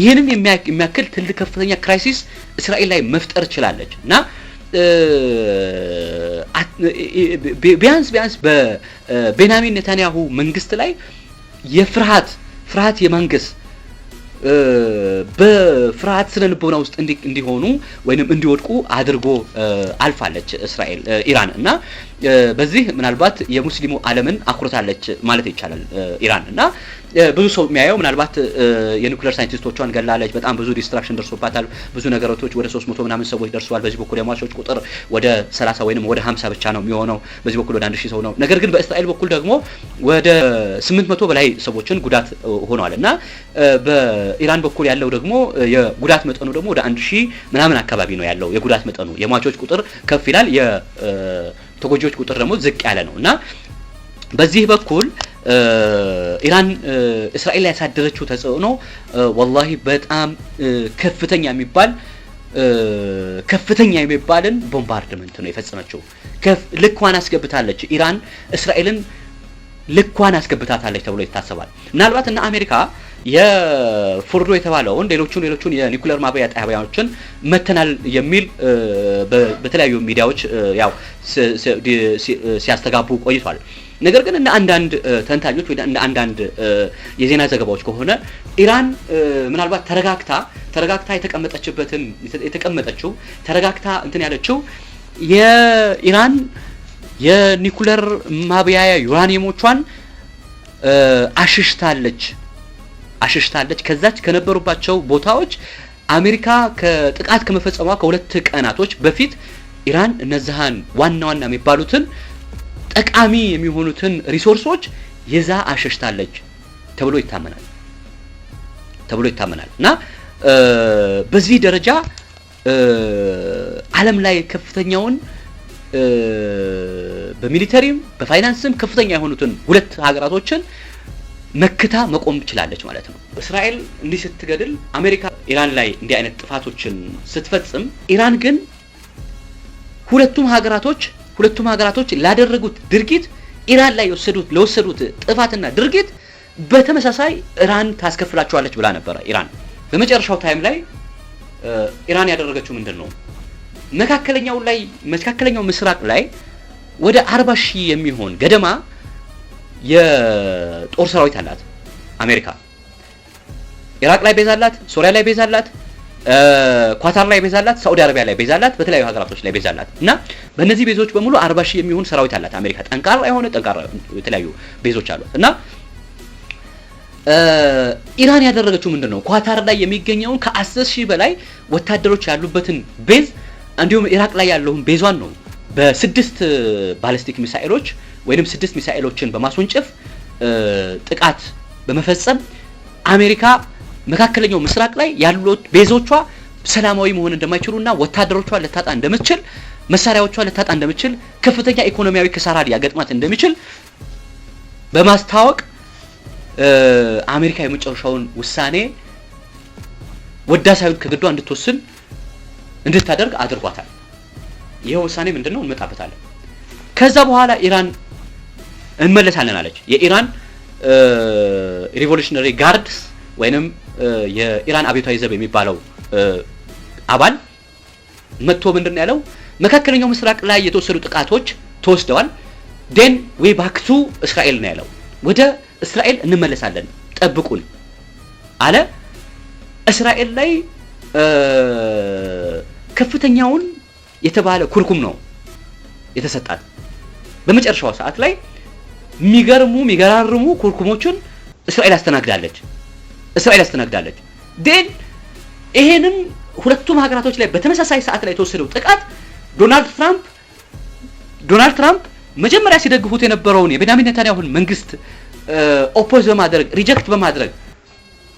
ይሄንን የሚያክል ትልቅ ከፍተኛ ክራይሲስ እስራኤል ላይ መፍጠር ችላለች እና ቢያንስ በቤንያሚን ኔታንያሁ መንግስት ላይ የፍርሃት የማንገስ በፍርሃት ስነልቦና ውስጥ እንዲሆኑ ወይንም እንዲወድቁ አድርጎ አልፋለች ኢራን እና በዚህ ምናልባት የሙስሊሙ ዓለምን አኩርታለች ማለት ይቻላል ኢራን እና ብዙ ሰው የሚያየው ምናልባት የኒውክሌር ሳይንቲስቶቿን ገላለች፣ በጣም ብዙ ዲስትራክሽን ደርሶባታል፣ ብዙ ነገሮች ወደ 300 ምናምን ሰዎች ደርሰዋል። በዚህ በኩል የሟቾች ቁጥር ወደ 30 ወይንም ወደ 50 ብቻ ነው የሚሆነው። በዚህ በኩል ወደ 1000 ሰው ነው። ነገር ግን በእስራኤል በኩል ደግሞ ወደ 800 በላይ ሰዎችን ጉዳት ሆኗል እና በኢራን በኩል ያለው ደግሞ የጉዳት መጠኑ ደግሞ ወደ 1000 ምናምን አካባቢ ነው ያለው የጉዳት መጠኑ። የሟቾች ቁጥር ከፍ ይላል፣ የተጎጂዎች ቁጥር ደግሞ ዝቅ ያለ ነው እና በዚህ በኩል ኢራን እስራኤል ላይ ያሳደረችው ተጽዕኖ ወላሂ በጣም ከፍተኛ የሚባልን ቦምባርድመንት ነው የፈጸመችው። ልኳን አስገብታለች። ኢራን እስራኤልን ልኳን አስገብታታለች ተብሎ ይታሰባል። ምናልባት እና አሜሪካ የፎርዶ የተባለውን ሌሎቹን የኒውክሌር ማብያ ጣቢያዎችን መተናል የሚል በተለያዩ ሚዲያዎች ያው ሲያስተጋቡ ቆይቷል። ነገር ግን እንደ አንዳንድ ተንታኞች ወይ እንደ አንዳንድ የዜና ዘገባዎች ከሆነ ኢራን ምናልባት ተረጋግታ የተቀመጠችው ተረጋግታ እንትን ያለችው የኢራን የኒውክሌር ማብያያ ዩራኒየሞቿን አሽሽታለች። ከዛች ከነበሩባቸው ቦታዎች አሜሪካ ከጥቃት ከመፈጸሟ ከሁለት ቀናቶች በፊት ኢራን እነዛን ዋና የሚባሉትን ጠቃሚ የሚሆኑትን ሪሶርሶች ይዛ አሸሽታለች ተብሎ ይታመናል እና በዚህ ደረጃ ዓለም ላይ ከፍተኛውን በሚሊተሪም በፋይናንስም ከፍተኛ የሆኑትን ሁለት ሀገራቶችን መክታ መቆም ትችላለች ማለት ነው። እስራኤል እንዲህ ስትገድል አሜሪካ ኢራን ላይ እንዲህ አይነት ጥፋቶችን ስትፈጽም ኢራን ግን ሁለቱም ሀገራቶች ላደረጉት ድርጊት ኢራን ላይ ለወሰዱት ጥፋትና ድርጊት በተመሳሳይ ኢራን ታስከፍላቸዋለች ብላ ነበረ። ኢራን በመጨረሻው ታይም ላይ ኢራን ያደረገችው ምንድነው? መካከለኛው ምስራቅ ላይ ወደ 40,000 የሚሆን ገደማ የጦር ሰራዊት አላት አሜሪካ። ኢራቅ ላይ ቤዝ አላት፣ ሶሪያ ላይ ቤዝ አላት፣ ኳታር ላይ ቤዝ አላት፣ ሳዑዲ አረቢያ ላይ ቤዝ አላት፣ በተለያዩ ሀገራቶች ላይ ቤዝ አላት እና በእነዚህ ቤዞች በሙሉ 40,000 የሚሆን ሰራዊት አላት አሜሪካ። ጠንካራ የተለያዩ ቤዞች አሏት እና ኢራን ያደረገችው ምንድነው? ኳታር ላይ የሚገኘውን ከ10,000 በላይ ወታደሮች ያሉበትን ቤዝ እንዲሁም ኢራቅ ላይ ያለውን ቤዟን ነው በ6 ባሊስቲክ ሚሳኤሎች ወይንም 6 ሚሳኤሎችን በማስወንጨፍ ጥቃት በመፈጸም አሜሪካ መካከለኛው ምስራቅ ላይ ያሉት ቤዞቿ ሰላማዊ መሆን እንደማይችሉና ወታደሮቿ ልታጣ እንደምትችል መሳሪያዎቿ ልታጣ እንደምትችል ከፍተኛ ኢኮኖሚያዊ ክሳራ ሊያገጥማት እንደሚችል በማስታወቅ አሜሪካ የመጨረሻውን ውሳኔ ወዳ ሳይሆን ከግዷ እንድታደርግ አድርጓታል። ይሄ ውሳኔ ምንድነው? እንመጣበታለን። ከዛ በኋላ ኢራን እንመለሳለን አለች። የኢራን ሪቮሉሽነሪ ጋርድስ ወይንም የኢራን አብዮታዊ ዘብ የሚባለው አባል መጥቶ ምንድነው ያለው? መካከለኛው ምስራቅ ላይ የተወሰዱ ጥቃቶች ተወስደዋል። ዴን ዌይ ባክ ቱ እስራኤል ነው ያለው። ወደ እስራኤል እንመለሳለን ጠብቁን አለ። እስራኤል ላይ ከፍተኛውን የተባለ ኩርኩም ነው የተሰጣት። በመጨረሻው ሰዓት ላይ የሚገራርሙ ኩርኩሞችን እስራኤል አስተናግዳለች። ዴን ይሄንን ሁለቱም ሀገራቶች ላይ በተመሳሳይ ሰዓት ላይ የተወሰደው ጥቃት ዶናልድ ትራምፕ መጀመሪያ ሲደግፉት የነበረውን የቤንያሚን ኔታንያሁን መንግስት ኦፖዝ በማድረግ ሪጀክት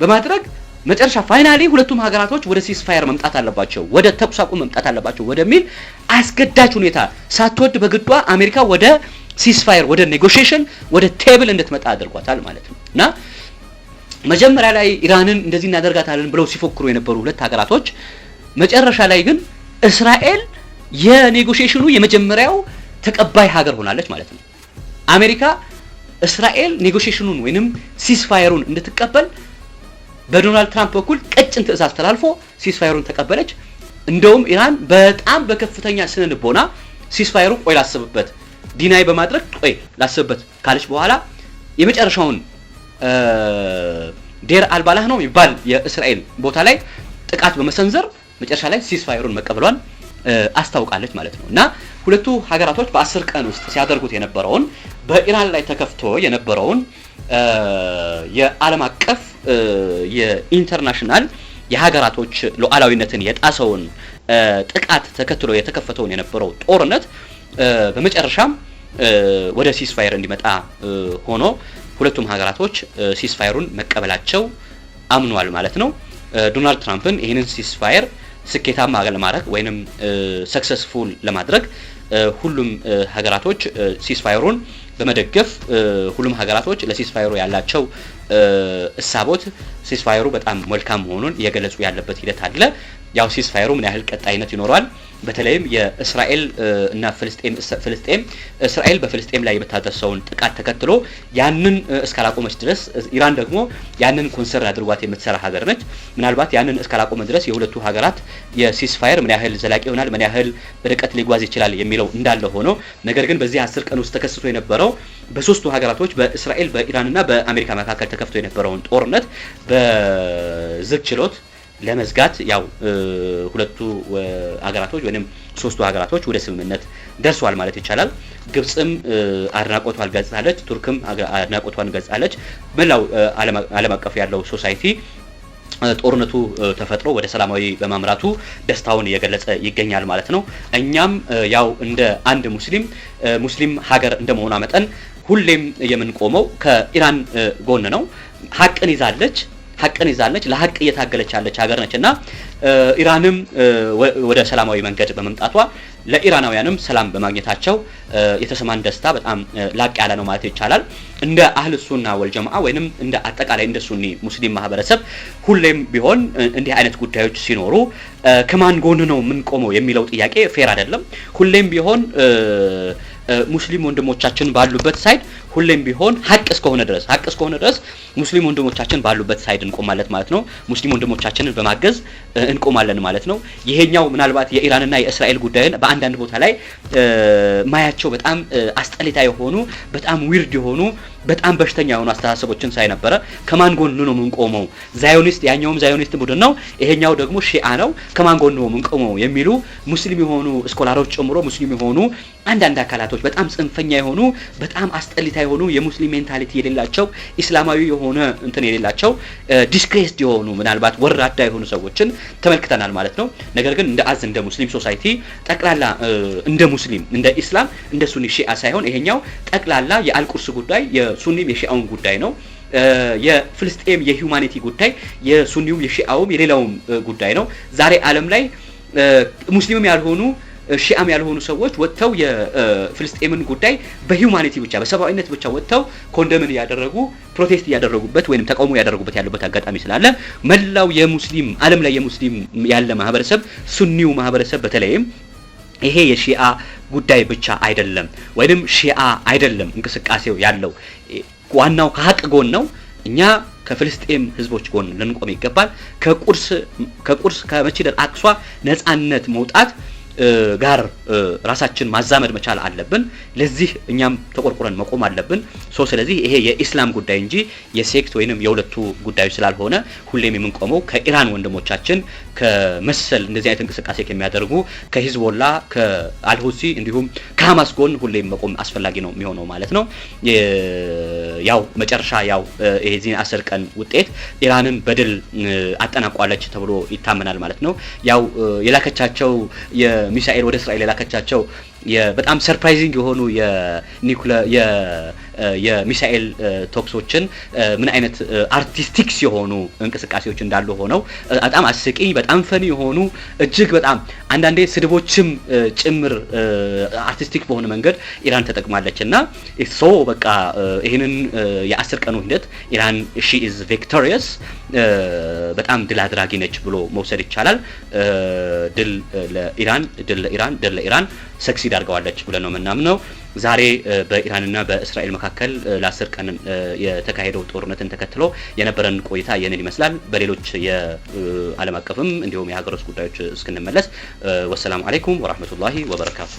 በማድረግ መጨረሻ ፋይናሊ ሁለቱም ሀገራቶች ወደ ሲስፋየር መምጣት አለባቸው፣ ወደ ተኩስ አቁም መምጣት አለባቸው ወደሚል አስገዳጅ ሁኔታ ሳትወድ በግዷ አሜሪካ ወደ ሲስፋየር ወደ ኔጎሺዬሽን ወደ ቴብል እንድትመጣ አድርጓታል ማለት ነው እና መጀመሪያ ላይ ኢራንን እንደዚህ እናደርጋታለን ብለው ሲፎክሩ የነበሩ ሁለት ሀገራቶች መጨረሻ ላይ ግን እስራኤል የኔጎሺዬሽኑ የመጀመሪያው ተቀባይ ሀገር ሆናለች ማለት ነው። አሜሪካ እስራኤል ኔጎሺዬሽኑን ወይንም ሲስፋየሩን እንድትቀበል በዶናልድ ትራምፕ በኩል ቀጭን ትዕዛዝ ተላልፎ ሲስፋየሩን ተቀበለች። እንደውም ኢራን በጣም በከፍተኛ ስነ ልቦና ሲስፋየሩን ቆይ ላስብበት ዲናይ በማድረግ ቆይ ላስብበት ካለች በኋላ የመጨረሻውን ዴር አልባላህ ነው የሚባል የእስራኤል ቦታ ላይ ጥቃት በመሰንዘር መጨረሻ ላይ ሲስፋየሩን መቀበሏን አስታውቃለች ማለት ነው እና ሁለቱ ሀገራቶች በ10 ቀን ውስጥ ሲያደርጉት የነበረውን በኢራን ላይ ተከፍቶ የነበረውን የዓለም አቀፍ የኢንተርናሽናል የሀገራቶች ሉዓላዊነትን የጣሰውን ጥቃት ተከትሎ የተከፈተውን የነበረው ጦርነት በመጨረሻም ወደ ሲስፋየር እንዲመጣ ሆኖ ሁለቱም ሀገራቶች ሲስፋየሩን መቀበላቸው አምኗል ማለት ነው። ዶናልድ ትራምፕን ይህንን ሲስፋየር ስኬታማ ለማድረግ ወይንም ሰክሰስፉል ለማድረግ ሁሉም ሀገራቶች ሲስፋየሩን በመደገፍ ሁሉም ሀገራቶች ለሲስፋየሩ ያላቸው እሳቦት ሲስፋየሩ በጣም መልካም መሆኑን እየገለጹ ያለበት ሂደት አለ። ያው ሲስፋየሩ ምን ያህል ቀጣይነት ይኖረዋል? በተለይም የእስራኤል እና ፍልስጤም እስራኤል በፍልስጤም ላይ የምታደርሰውን ጥቃት ተከትሎ ያንን እስካላቆመች ድረስ ኢራን ደግሞ ያንን ኮንሰርን አድርጓት የምትሰራ ሀገር ነች። ምናልባት ያንን እስካላቆመ ድረስ የሁለቱ ሀገራት የሲስፋየር ምን ያህል ዘላቂ ይሆናል፣ ምን ያህል ርቀት ሊጓዝ ይችላል የሚለው እንዳለ ሆኖ ነገር ግን በዚህ 10 ቀን ውስጥ ተከስቶ የነበረው በሶስቱ ሀገራቶች በእስራኤል በኢራንና በአሜሪካ መካከል ተከፍቶ የነበረውን ጦርነት በዝግ ችሎት ለመዝጋት ያው ሁለቱ ሀገራቶች ወይንም ሶስቱ ሀገራቶች ወደ ስምምነት ደርሷል ማለት ይቻላል። ግብጽም አድናቆቷን ገልጻለች፣ ቱርክም አድናቆቷን ገልጻለች። መላው ዓለም አቀፍ ያለው ሶሳይቲ ጦርነቱ ተፈጥሮ ወደ ሰላማዊ በማምራቱ ደስታውን እየገለጸ ይገኛል ማለት ነው። እኛም ያው እንደ አንድ ሙስሊም ሀገር እንደመሆኗ መጠን ሁሌም የምንቆመው ከኢራን ጎን ነው። ሀቅን ይዛለች ለሀቅ እየታገለች ያለች ሀገር ነችና ኢራንም ወደ ሰላማዊ መንገድ በመምጣቷ ለኢራናውያንም ሰላም በማግኘታቸው የተሰማን ደስታ በጣም ላቅ ያለ ነው ማለት ይቻላል። እንደ አህል ሱና ወልጀማዓ ወይንም እንደ አጠቃላይ እንደ ሱኒ ሙስሊም ማህበረሰብ ሁሌም ቢሆን እንዲህ አይነት ጉዳዮች ሲኖሩ ከማን ጎን ነው የምንቆመው የሚለው ጥያቄ ፌር አይደለም። ሁሌም ቢሆን ሙስሊም ወንድሞቻችን ባሉበት ሳይድ ሁሌም ቢሆን ሀቅ እስከሆነ ድረስ ሙስሊም ወንድሞቻችን ባሉበት ሳይድ እንቆማለን ማለት ነው። ሙስሊም ወንድሞቻችንን በማገዝ እንቆማለን ማለት ነው። ይሄኛው ምናልባት የኢራንና የእስራኤል ጉዳይን በአንዳንድ ቦታ ላይ ማያቸው በጣም አስጠሊታ የሆኑ በጣም ዊርድ የሆኑ በጣም በሽተኛ የሆኑ አስተሳሰቦችን ሳይነበረ ከማን ጎን ነው የምንቆመው? ዛዮኒስት ያኛውም ዛዮኒስት ቡድን ነው፣ ይሄኛው ደግሞ ሺአ ነው፣ ከማን ጎን ነው የምንቆመው የሚሉ ሙስሊም የሆኑ ስኮላሮች ጨምሮ ሙስሊም የሆኑ አንዳንድ አካላቶች በጣም ጽንፈኛ የሆኑ በጣም አስጠሊታ የሆኑ የሙስሊም ሜንታሊቲ የሌላቸው ኢስላማዊ የሆነ እንትን የሌላቸው ዲስክሬስድ የሆኑ ምናልባት ወራዳ የሆኑ ሰዎችን ተመልክተናል ማለት ነው። ነገር ግን እንደ ሙስሊም ሶሳይቲ ጠቅላላ እንደ ሙስሊም እንደ ኢስላም እንደ ሱኒ ሺአ ሳይሆን ይሄኛው ጠቅላላ የአልቁርስ ጉዳይ የሱኒም የሺአውን ጉዳይ ነው። የፍልስጤም የሂዩማኒቲ ጉዳይ የሱኒውም የሺአውም የሌላውም ጉዳይ ነው። ዛሬ ዓለም ላይ ሙስሊምም ያልሆኑ ሺአም ያልሆኑ ሰዎች ወጥተው የፍልስጤምን ጉዳይ በሂዩማኒቲ ብቻ በሰብአዊነት ብቻ ወጥተው ኮንደምን ያደረጉ ፕሮቴስት ያደረጉበት ወይንም ተቃውሞ ያደረጉበት ያለበት አጋጣሚ ስላለ መላው የሙስሊም ዓለም ላይ የሙስሊም ያለ ማህበረሰብ ሱኒው ማህበረሰብ በተለይም ይሄ የሺአ ጉዳይ ብቻ አይደለም ወይንም ሺአ አይደለም እንቅስቃሴው ያለው ዋናው ከሀቅ ጎን ነው። እኛ ከፍልስጤም ህዝቦች ጎን ልንቆም ይገባል። ከቁርስ ከመስጂድ አልአቅሷ ነፃነት መውጣት ጋር ራሳችን ማዛመድ መቻል አለብን። ለዚህ እኛም ተቆርቆረን መቆም አለብን። ስለዚህ ይሄ የኢስላም ጉዳይ እንጂ የሴክት ወይንም የሁለቱ ጉዳዮች ስላልሆነ ሁሌም የምንቆመው ከኢራን ወንድሞቻችን ከመሰል እንደዚህ አይነት እንቅስቃሴ ከሚያደርጉ ከሂዝቦላ ከአልሁሲ እንዲሁም ከሐማስ ጎን ሁሌም መቆም አስፈላጊ ነው የሚሆነው ማለት ነው። ያው መጨረሻ ያው ይሄ 10 ቀን ውጤት ኢራንን በድል አጠናቋለች ተብሎ ይታመናል ማለት ነው። ያው የላከቻቸው ሚሳኤል ወደ እስራኤል የላከቻቸው በጣም ሰርፕራይዚንግ የሆኑ የሚሳኤል ቶክሶችን ምን አይነት አርቲስቲክስ የሆኑ እንቅስቃሴዎች እንዳሉ ሆነው በጣም አስቂኝ በጣም ፈኒ የሆኑ እጅግ በጣም አንዳንዴ ስድቦችም ጭምር አርቲስቲክ በሆነ መንገድ ኢራን ተጠቅማለችና በቃ ይሄንን የ10 ቀኑ ሂደት ኢራን ሺ ኢዝ ቪክቶሪየስ በጣም ድል አድራጊ ነች ብሎ መውሰድ ይቻላል። ድል ለኢራን ሰክሲድ አድርገዋለች ብለን ነው የምናምነው። ዛሬ በኢራንና በእስራኤል መካከል ለ10 ቀን የተካሄደው ጦርነትን ተከትሎ የነበረን ቆይታ የነን ይመስላል። በሌሎች የዓለም አቀፍም እንዲሁም የሀገር ውስጥ ጉዳዮች እስክንመለስ ወሰላሙ አለይኩም ወራህመቱላሂ ወበረካቱ።